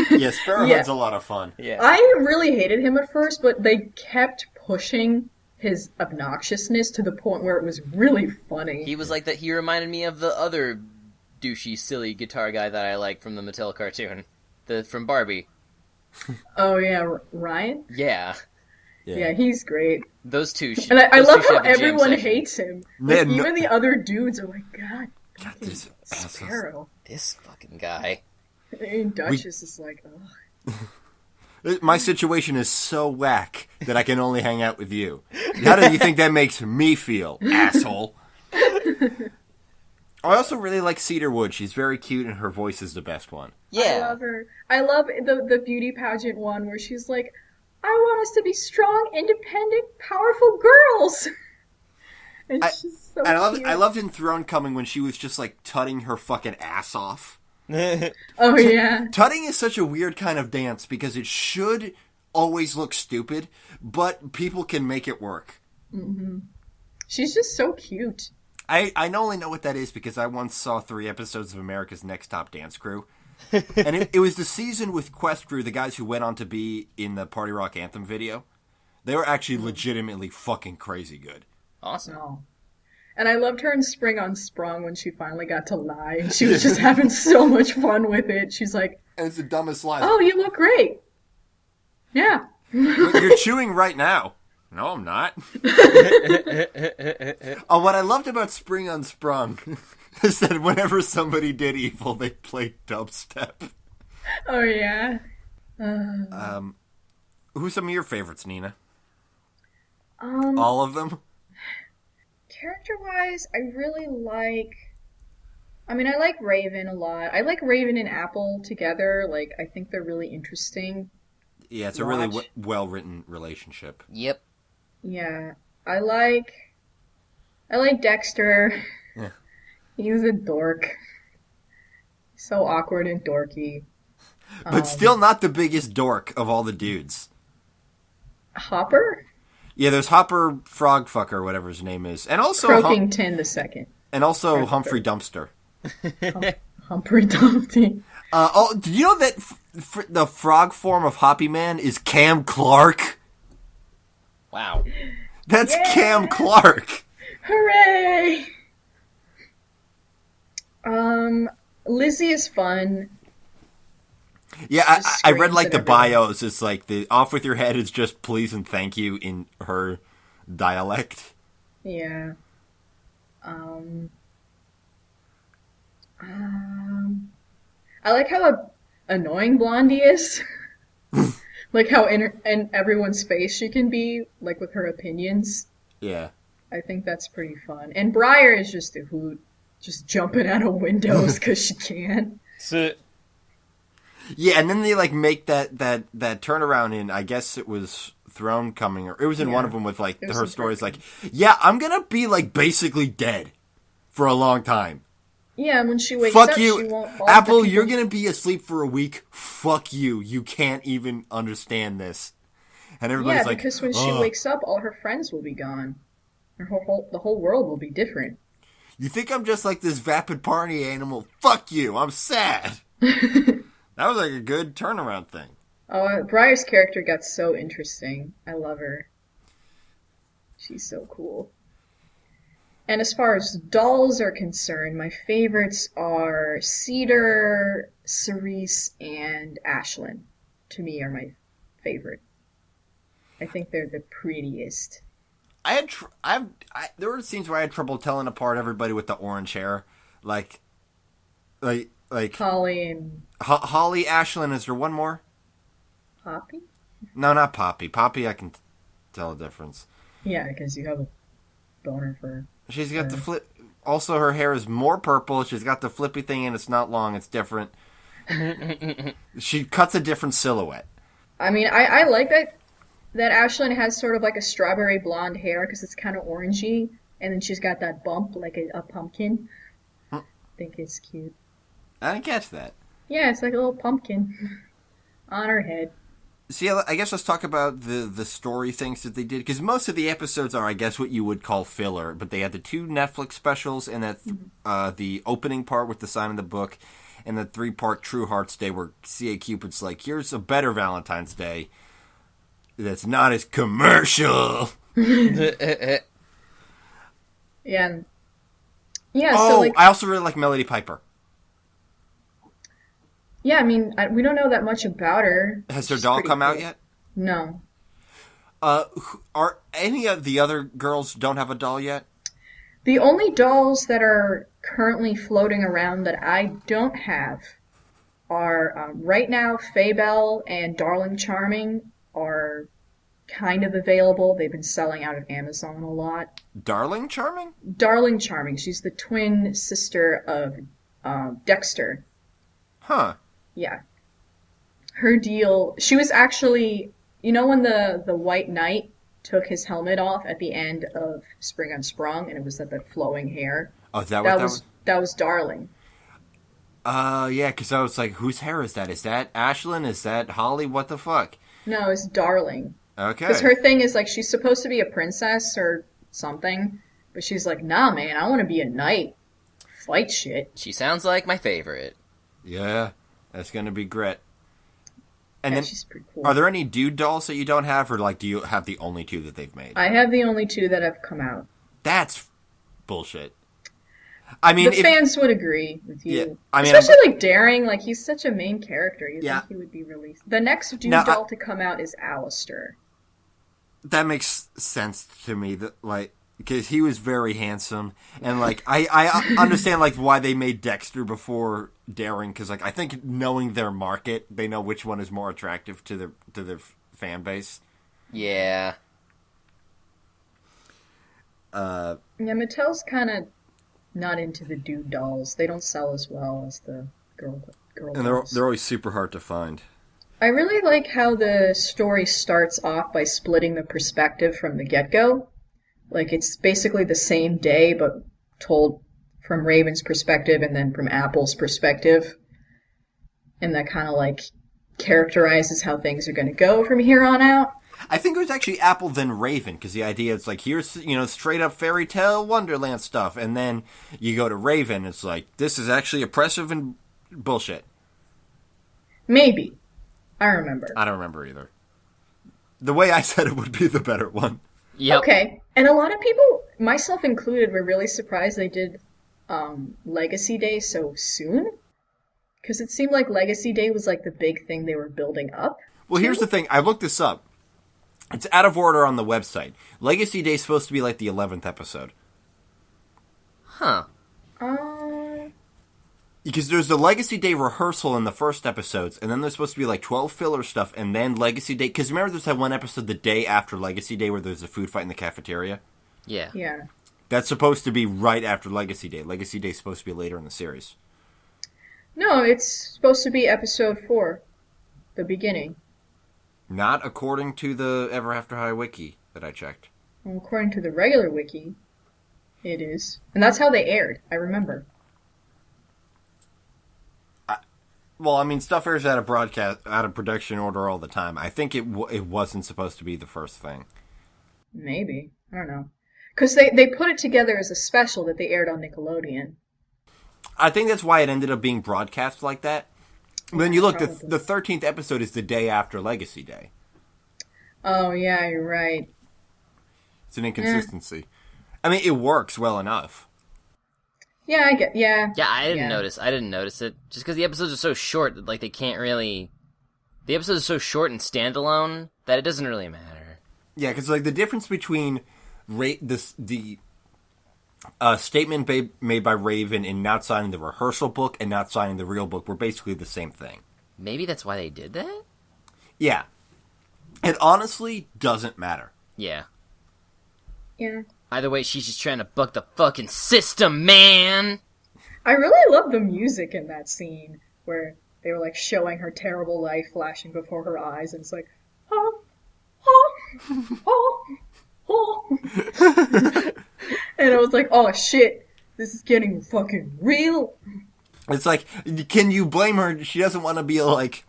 Yeah, Sparrowhood's a lot of fun.
Yeah.
I really hated him at first, but they kept pushing his obnoxiousness to the point where it was really funny.
He was like that. He reminded me of the other douchey, silly guitar guy that I like from the Mattel cartoon, from Barbie.
Oh yeah, Ryan?
Yeah,
he's great.
Those two
and I love how everyone hates him. Like, even the other dudes are like, God
this
Sparrow.
This fucking guy.
And Duchess is like, ugh.
My situation is so whack that I can only hang out with you. How do you think that makes me feel, asshole? I also really like Cedarwood. She's very cute, and her voice is the best one.
Yeah.
I love her. I love the beauty pageant one where she's like, I want us to be strong, independent, powerful girls. And she's so cute.
I loved in Throne Coming when she was just like tutting her fucking ass off.
Oh yeah.
Tutting is such a weird kind of dance because it should always look stupid, but people can make it work.
Mm-hmm. She's just so cute.
I only know what that is because I once saw 3 episodes of America's Next Top Dance Crew. And it was the season with Quest Crew, the guys who went on to be in the Party Rock Anthem video. They were actually legitimately fucking crazy good.
Awesome.
No. And I loved her in Spring Unsprung when she finally got to lie, and she was just having so much fun with it. She's like,
And it's the dumbest lie.
"Oh, you look great." Yeah.
You're chewing right now. No, I'm not. Oh, what I loved about Spring Unsprung is that whenever somebody did evil, they played dubstep.
Oh yeah.
Who's some of your favorites, Nina?
Um,
All of them?
Character-wise, I really like. I mean, I like Raven a lot. I like Raven and Apple together. Like, I think they're really interesting.
Yeah, it's a really
Watch.
well-written relationship.
Yep.
Yeah, I like Dexter.
Yeah.
He's a dork. So awkward and dorky.
But still not the biggest dork of all the dudes.
Hopper?
Yeah, there's Hopper Frogfucker, whatever his name is. And also
Croakington the second.
and also Humphrey Dumpster.
Humphrey Dumpty.
Did you know that the frog form of Hoppy Man is Cam Clark?
Wow.
That's
Yeah!
Cam Clark.
Hooray! Lizzie is fun.
Yeah,
Just
I read
screams
like
at
the
everyone.
bios. It's like the off with your head is just please and thank you in her dialect.
Yeah. I like how annoying Blondie is. Like how in everyone's face she can be, like with her opinions.
Yeah.
I think that's pretty fun. And Briar is just a hoot, just jumping out of windows because she can.
So,
Yeah, and then they like make that turnaround in, I guess it was Throne Coming, or it was in one of them with like
It was
her
in
stories
Throne
like, yeah, I'm gonna be like basically dead for a long time.
Yeah, and when she wakes
Fuck
up,
you,
she won't. all
Apple.
the
You're
people-
gonna be asleep for a week. Fuck you. You can't even understand this. And everybody's
Yeah,
like,
because when she
"Ugh."
wakes up, all her friends will be gone. The whole world will be different.
You think I'm just like this vapid party animal? Fuck you. I'm sad. That was like a good turnaround thing.
Oh, Briar's character got so interesting. I love her. She's so cool. And as far as dolls are concerned, my favorites are Cedar, Cerise, and Ashlyn. To me, are my favorite. I think they're the prettiest.
There were scenes where I had trouble telling apart everybody with the orange hair, like
Holly and
Holly, Ashlyn. Is there one more?
Poppy?
No, not Poppy. Poppy, I can tell the difference.
Yeah, because you have a boner for.
She's got the flip. Also, her hair is more purple. She's got the flippy thing, and it's not long. It's different. She cuts a different silhouette.
I mean, I like that Ashlyn has sort of like a strawberry blonde hair because it's kind of orangey, and then she's got that bump like a pumpkin. I think it's cute.
I didn't catch that.
Yeah, it's like a little pumpkin on her head.
See, I guess let's talk about the story things that they did, because most of the episodes are, I guess, what you would call filler. But they had the 2 Netflix specials, and that the opening part with the sign of the book, and the 3-part True Hearts Day, where C.A. Cupid's like, "Here's a better Valentine's Day that's not as commercial."
Yeah. Yeah,
Oh,
so like,
I also really like Melody Piper.
yeah, I mean, we don't know that much about her.
Has her
She's
doll
pretty
come out
cool.
yet?
No.
Are any of the other girls don't have a doll yet?
The only dolls that are currently floating around that I don't have are right now Faybelle and Darling Charming are kind of available. They've been selling out at Amazon a lot.
Darling Charming?
Darling Charming, she's the twin sister of Dexter.
Huh.
Yeah. Her deal, she was actually, you know when the White Knight took his helmet off at the end of Spring Unsprung and it was that flowing hair?
Oh, is that what that was?
That was Darling.
Yeah, because I was like, whose hair is that? Is that Ashlyn? Is that Holly? What the fuck?
No, it's Darling.
Okay.
Because her thing is like she's supposed to be a princess or something, but she's like, nah, man, I want to be a knight. Fight shit.
she sounds like my favorite.
Yeah, that's gonna be great. And
Yeah,
then,
she's pretty cool.
are there any dude dolls that you don't have, or like, do you have the only two that they've made?
I have the only two that have come out.
That's bullshit. I mean,
The fans would agree with you.
Yeah, I mean,
especially like Daring, like he's such a main character. You'd
Yeah.
think he would be released. The next dude
Now,
doll to come out is Alistair.
that makes sense to me. That like, because he was very handsome, and like, I understand like why they made Dexter before Daring, because like I think knowing their market, they know which one is more attractive to their fan base.
Yeah.
Yeah, Mattel's kind of not into the dude dolls. They don't sell as well as the girl
And
dolls.
they're always super hard to find.
I really like how the story starts off by splitting the perspective from the get-go. Like, it's basically the same day, but told from Raven's perspective and then from Apple's perspective. And that kind of, like, characterizes how things are going to go from here on out.
I think it was actually Apple then Raven, because the idea is like, here's, straight up fairy tale Wonderland stuff, and then you go to Raven, it's like, this is actually oppressive and bullshit.
Maybe. I remember.
I don't remember either. The way I said it would be the better one.
Yep.
Okay. And a lot of people, myself included, were really surprised they did Legacy Day so soon. Because it seemed like Legacy Day was like the big thing they were building up.
Well, here's the thing. I looked this up. It's out of order on the website. Legacy Day is supposed to be like the 11th episode.
Huh.
Because there's the Legacy Day rehearsal in the first episodes, and then there's supposed to be like 12 filler stuff, and then Legacy Day. Because remember there's that one episode the day after Legacy Day where there's a food fight in the cafeteria?
Yeah.
Yeah.
That's supposed to be right after Legacy Day. Legacy Day is supposed to be later in the series.
No, it's supposed to be episode 4. The beginning.
Not according to the Ever After High wiki that I checked.
Well, according to the regular wiki, it is. And that's how they aired, I remember.
Well, I mean, stuff airs out of production order all the time. I think it wasn't supposed to be the first thing.
Maybe. I don't know. Because they put it together as a special that they aired on Nickelodeon.
I think that's why it ended up being broadcast like that. When you look,
Probably.
the 13th episode is the day after Legacy Day.
Oh, yeah, you're right.
It's an inconsistency. I mean, it works well enough.
Yeah, I get, yeah.
Yeah, I didn't
Yeah.
notice. I didn't notice it. Just because the episodes are so short that, like, they can't really... The episodes are so short and standalone that it doesn't really matter.
Yeah, because like the difference between the statement made by Raven in not signing the rehearsal book and not signing the real book were basically the same thing.
Maybe that's why they did that?
Yeah. It honestly doesn't matter.
Yeah.
Yeah.
Either way, she's just trying to buck the fucking system, man!
I really love the music in that scene where they were like showing her terrible life flashing before her eyes, and it's like, oh, oh, oh, oh. And I was like, oh shit, this is getting fucking real.
It's like, can you blame her? She doesn't want to be like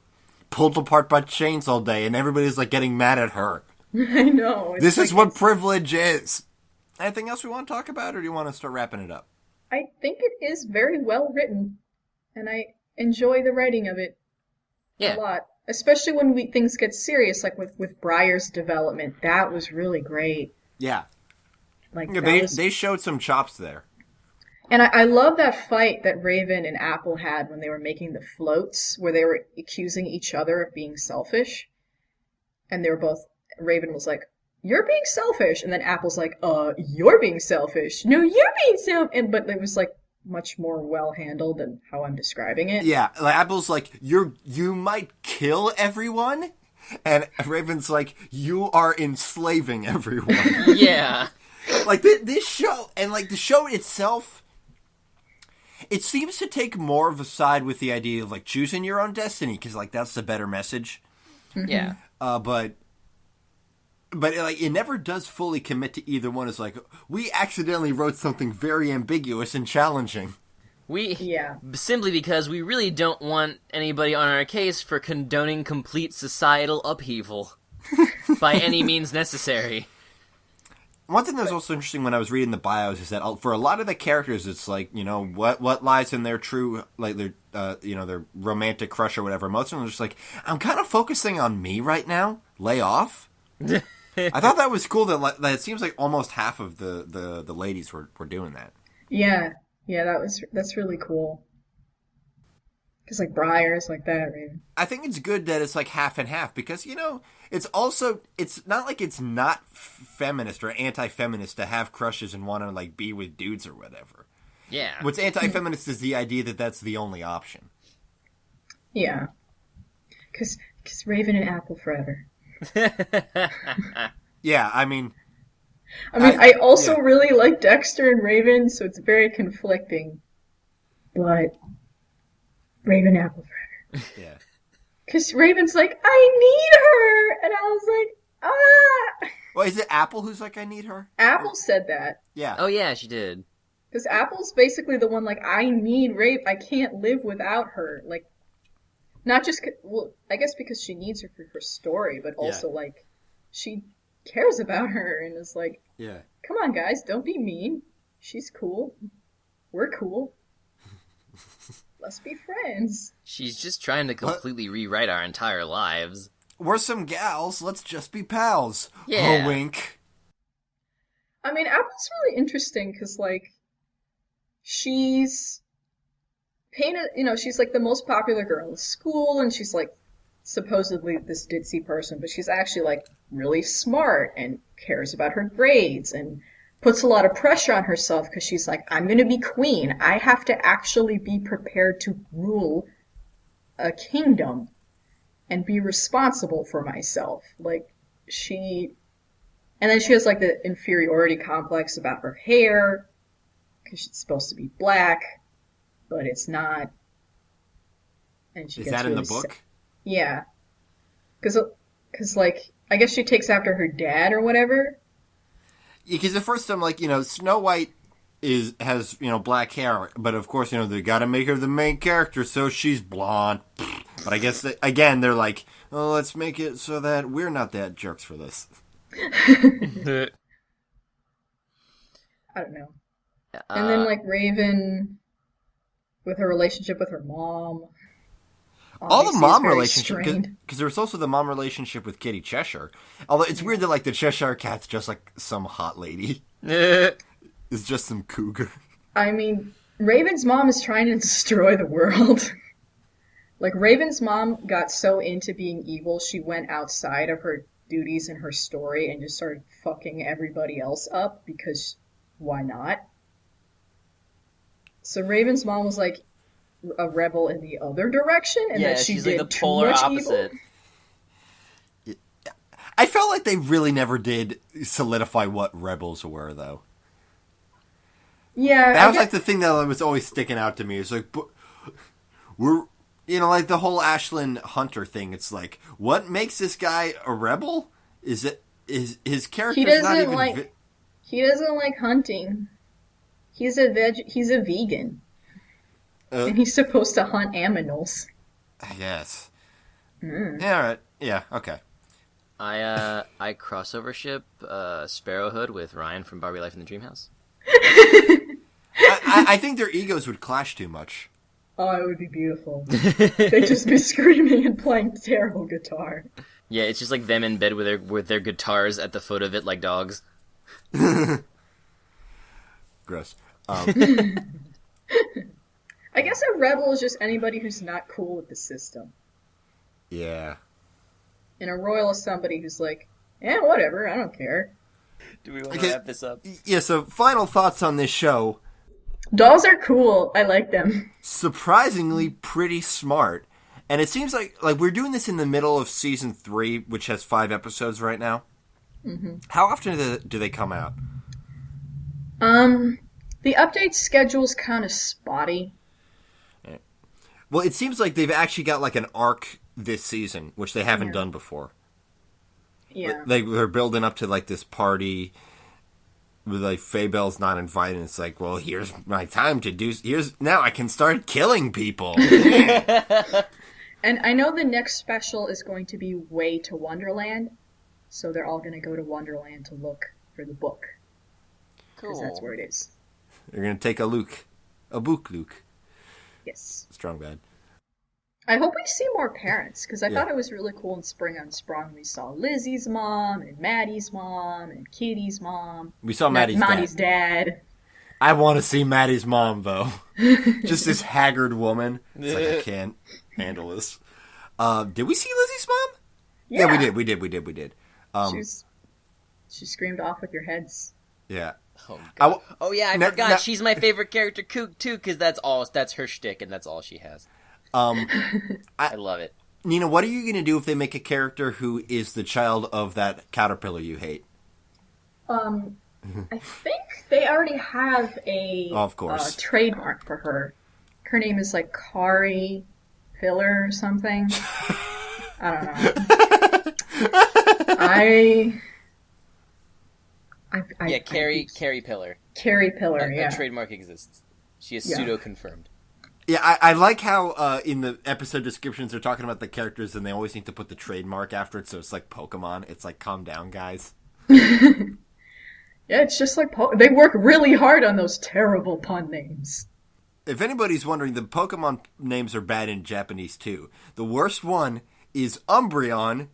pulled apart by chains all day, and everybody's like getting mad at her.
I know.
This is what privilege is. Anything else we want to talk about, or do you want to start wrapping it up?
I think it is very well written, and I enjoy the writing of it
Yeah.
a lot. Especially when things get serious, like with Briar's development. That was really great.
Yeah.
Like
Yeah,
that was...
they showed some chops there.
And I love that fight that Raven and Apple had when they were making the floats, where they were accusing each other of being selfish. And they were both, Raven was like, you're being selfish. And then Apple's like, you're being selfish. No, you're being selfish. But it was like much more well handled than how I'm describing it.
Yeah, like Apple's like, you might kill everyone, and Raven's like, you are enslaving everyone.
Yeah.
Like this show, and like the show itself, it seems to take more of a side with the idea of like choosing your own destiny, because like that's the better message.
Yeah.
But like it never does fully commit to either one. It's like, we accidentally wrote something very ambiguous and challenging.
Yeah.
Simply because we really don't want anybody on our case for condoning complete societal upheaval by any means necessary.
One thing that was also interesting when I was reading the bios is that for a lot of the characters, it's like, what lies in their true, like, their, their romantic crush or whatever. Most of them are just like, I'm kind of focusing on me right now. Lay off. I thought that was cool that it seems like almost half of the ladies were doing that.
Yeah, that's really cool. Because, like, Briar's like that, right?
I think it's good that it's like half and half because, it's not like it's not feminist or anti-feminist to have crushes and want to, like, be with dudes or whatever.
Yeah.
What's anti-feminist is the idea that that's the only option.
Yeah. Because Raven and Apple forever.
Yeah, I mean...
I also really like Dexter and Raven, so it's very conflicting. But... Raven Apple forever.
Yeah.
Because Raven's like, I need her! And I was like, ah!
Well, is it Apple who's like, I need her?
Apple said that.
Yeah.
Oh, yeah, she did.
Because Apple's basically the one like, I need Raven. I can't live without her. Like, not just, well, I guess because she needs her for her story, but also, like, she cares about her and is like, come on, guys, don't be mean. She's cool. We're cool. Let's be friends.
She's just trying to completely rewrite our entire lives.
We're some gals. Let's just be pals.
Yeah.
A wink.
I mean, Apple's really interesting because, like, she's painted, she's like the most popular girl in school, and she's like supposedly this ditzy person, but she's actually like really smart and cares about her grades and puts a lot of pressure on herself because she's like, I'm going to be queen. I have to actually be prepared to rule a kingdom and be responsible for myself. Like, and then she has like the inferiority complex about her hair because it's supposed to be black, but it's not. And she
Is
gets
that in
really
the book?
Yeah. Because, like, I guess she takes after her dad or whatever.
Because at first I'm like, Snow White has black hair, but of course, they got to make her the main character, so she's blonde. But I guess again they're like, oh, let's make it so that we're not that jerks for this.
I don't know. And then like Raven with her relationship with her mom.
All the mom relationship,
strained.
because there's also the mom relationship with Kitty Cheshire. Although it's weird that like the Cheshire Cat's just like some hot lady. It's just some cougar.
I mean, Raven's mom is trying to destroy the world. Like, Raven's mom got so into being evil, she went outside of her duties in her story and just started fucking everybody else up because why not? So Raven's mom was like a rebel in the other direction, and that she
she's
did
like the
too
polar
much
opposite.
evil.
I felt like they really never did solidify what rebels were, though.
Yeah,
That was like the thing that was always sticking out to me. It's like, we're, like the whole Ashland Hunter thing. It's like, what makes this guy a rebel? Is his character's not even...
He doesn't like hunting. He's a vegan. And he's supposed to hunt aminals.
Yes. Yeah, all right. Yeah, okay.
I crossover ship Sparrowhood with Ryan from Barbie Life in the Dreamhouse.
I think their egos would clash too much.
Oh, it would be beautiful. They'd just be screaming and playing terrible guitar.
Yeah, it's just like them in bed with their guitars at the foot of it like dogs.
Gross.
I guess a rebel is just anybody who's not cool with the system.
Yeah.
And a royal is somebody who's like, whatever, I don't care.
Do we want to wrap this up?
Yeah, so final thoughts on this show.
Dolls are cool. I like them.
Surprisingly pretty smart. And it seems like we're doing this in the middle of season 3, which has 5 episodes right now. Mm-hmm. How often do they come out?
The update schedule's kind of spotty.
Well, it seems like they've actually got like an arc this season, which they haven't done before.
Yeah.
They're building up to like this party with like Faybelle's not invited. And it's like, well, here's my time to do. Now I can start killing people.
And I know the next special is going to be Way to Wonderland, so they're all going to go to Wonderland to look for the book. because that's where it is.
You're gonna take a book Luke.
Yes.
Strong bad.
I hope we see more parents, because I
Yeah.
thought it was really cool in Spring Unsprung. We saw Lizzie's mom, and Maddie's mom, and Kitty's mom.
We saw Maddie's
dad.
I want to see Maddie's mom, though. Just this haggard woman. It's like, I can't handle this. Did we see Lizzie's mom? Yeah, we did.
She screamed off with your heads.
Yeah.
Oh, God. I forgot.
Now,
She's my favorite character, too, because that's her shtick, and that's all she has. I love it.
Nina, what are you going to do if they make a character who is the child of that caterpillar you hate?
I think they already have a
Of course.
Trademark for her. Her name is like Kari Pillar or something. I don't know.
Carrie Pillar.
Carrie Pillar, yeah.
A trademark exists. She is pseudo-confirmed.
Yeah, I like how in the episode descriptions they're talking about the characters and they always need to put the trademark after it, so it's like Pokemon. It's like, calm down, guys.
Yeah, it's just like they work really hard on those terrible pun names.
If anybody's wondering, the Pokemon names are bad in Japanese too. The worst one is Umbreon.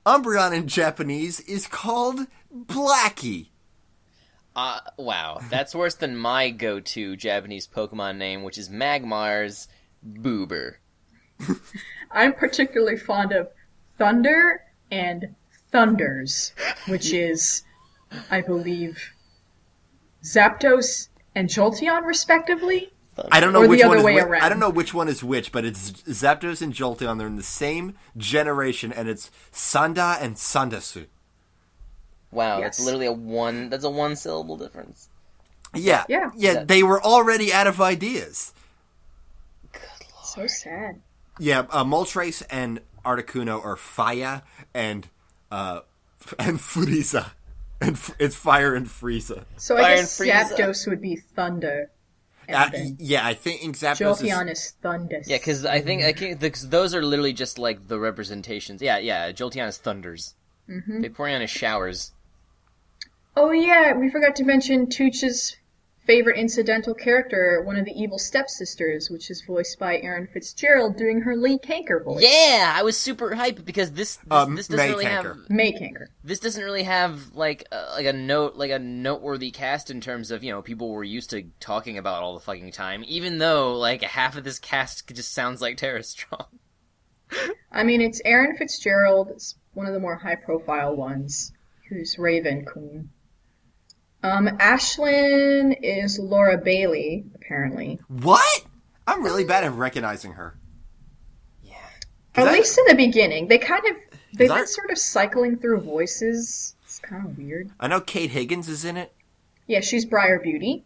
Umbreon in Japanese is called Blackie.
Wow. That's worse than my go-to Japanese Pokemon name, which is Magmar's Boober.
I'm particularly fond of Thunder and Thunders, which is, I believe, Zapdos and Jolteon, respectively.
I don't know
or
which
the
one
other
is
way
which.
around.
I don't know which one is which, but it's Zapdos and Jolteon. They're in the same generation, and it's Sanda and Sandasu.
Wow,
Yes.
that's literally a one-syllable difference.
Yeah.
Yeah.
They were already out of ideas.
So sad.
Yeah, Moltres and Articuno are Fire and Frieza. And it's Fire and Frieza.
So
Fire
I guess
and Frieza.
Zapdos would be Thunder. And then
Yeah, I think Zapdos
Jolteon is Thunders.
Yeah, because I think those are literally just like the representations. Yeah. Jolteon is thunders. Mm-hmm. Vaporeon is showers.
Oh yeah, we forgot to mention Tooch's favorite incidental character, one of the evil stepsisters, which is voiced by Erin Fitzgerald doing her Lee Kanker voice.
Yeah, I was super hyped because this doesn't
May
really
Kanker.
have
May Kanker.
this doesn't really have like a noteworthy cast in terms of people we're used to talking about all the fucking time. Even though like half of this cast just sounds like Tara Strong.
I mean, it's Erin Fitzgerald, it's one of the more high-profile ones, who's Raven Queen. Ashlyn is Laura Bailey, apparently.
What? I'm really bad at recognizing her.
Yeah.
At least in the beginning. They've
that-
been sort of cycling through voices. It's kind of weird.
I know Kate Higgins is in it.
Yeah, she's Briar Beauty.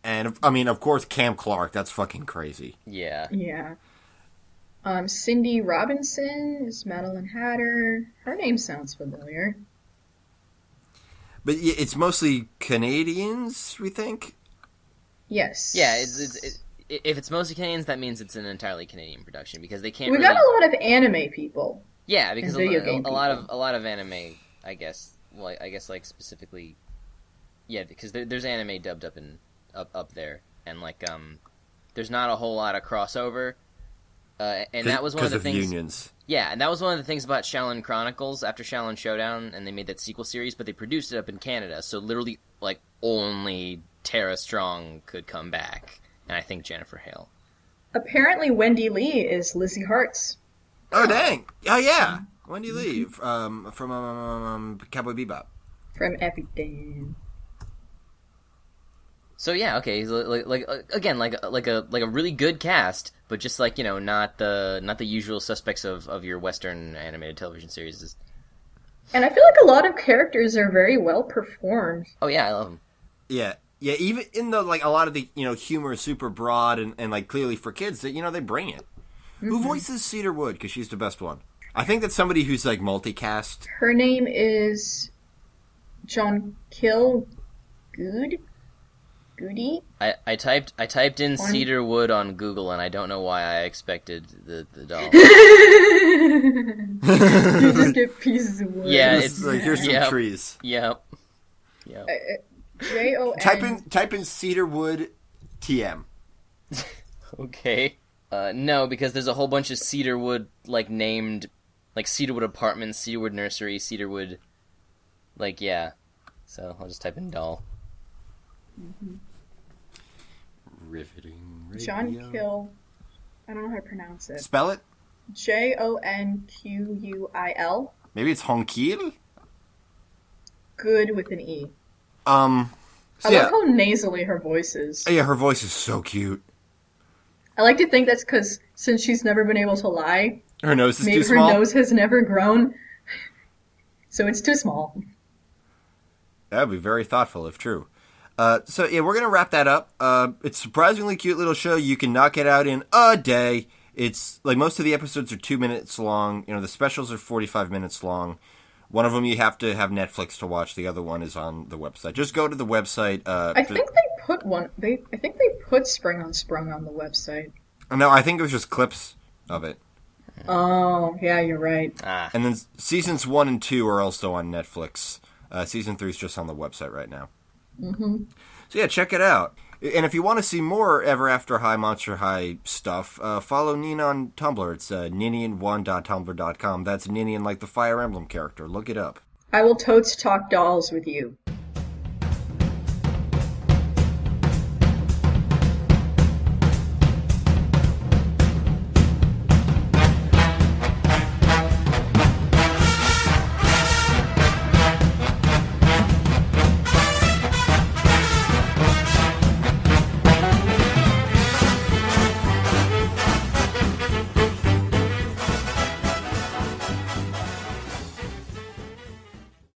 And, I mean, of course, Cam Clark. That's fucking crazy.
Yeah.
Yeah. Cindy Robinson is Madeline Hatter. Her name sounds familiar.
But yeah, it's mostly Canadians, we think?
Yes.
Yeah, if it's mostly Canadians, that means it's an entirely Canadian production because they can't.
We got a lot of anime people.
Yeah, because
and video game
a lot of anime, I guess. Well, I guess like specifically, yeah, because there's anime dubbed up there, and like there's not a whole lot of crossover. And that was one of the things.
Unions.
Yeah, and that was one of the things about Shaolin Chronicles after Shaolin Showdown, and they made that sequel series, but they produced it up in Canada, so literally, like, only Tara Strong could come back, and I think Jennifer Hale.
Apparently, Wendy Lee is Lizzie Hart's.
Oh, dang. Oh, yeah. Wendy Lee from Cowboy Bebop.
From Everything.
So yeah, okay, like again, like a really good cast, but just like not the usual suspects of your Western animated television series.
And I feel like a lot of characters are very well performed.
Oh yeah, I love them.
Yeah, even in the like a lot of the humor is super broad and like clearly for kids that they bring it. Mm-hmm. Who voices Cedar Wood? Because she's the best one. I think that's somebody who's like multicast.
Her name is John Kilgood. Goody?
I typed in Cedar Wood on Google, and I don't know why I expected the doll.
You just get pieces of wood.
Yeah,
it's like here's some trees.
Yep.
Jon.
Type in Cedarwood TM.
Okay. No, because there's a whole bunch of Cedarwood, like, named, like, Cedarwood Apartments, Cedarwood Nursery, Cedarwood, like, yeah. So I'll just type in doll.
Riveting radio.
John Kill. I don't know how to pronounce it.
Spell it?
Jonquil.
Maybe it's Honkil?
Good with an E.
So
I
yeah.
love how nasally her voice is.
Yeah, her voice is so cute.
I like to think that's because since she's never been able to lie,
Her nose is
maybe
too
her
small.
nose has never grown, so it's too small.
That would be very thoughtful if true. So yeah, we're gonna wrap that up. It's a surprisingly cute little show. You can knock it out in a day. It's like most of the episodes are 2 minutes long. You know, the specials are 45 minutes long. One of them you have to have Netflix to watch. The other one is on the website. Just go to the website.
I think they put one. I think they put Spring on Sprung on the website.
No, I think it was just clips of it.
Oh, yeah, you're right.
Ah.
And then seasons 1 and 2 are also on Netflix. Season 3 is just on the website right now.
Mm-hmm.
So yeah, check it out. And if you want to see more Ever After High, Monster High stuff, follow Nina on Tumblr. It's ninian1.tumblr.com. That's Ninian like the Fire Emblem character. Look it up.
I will totes talk dolls with you.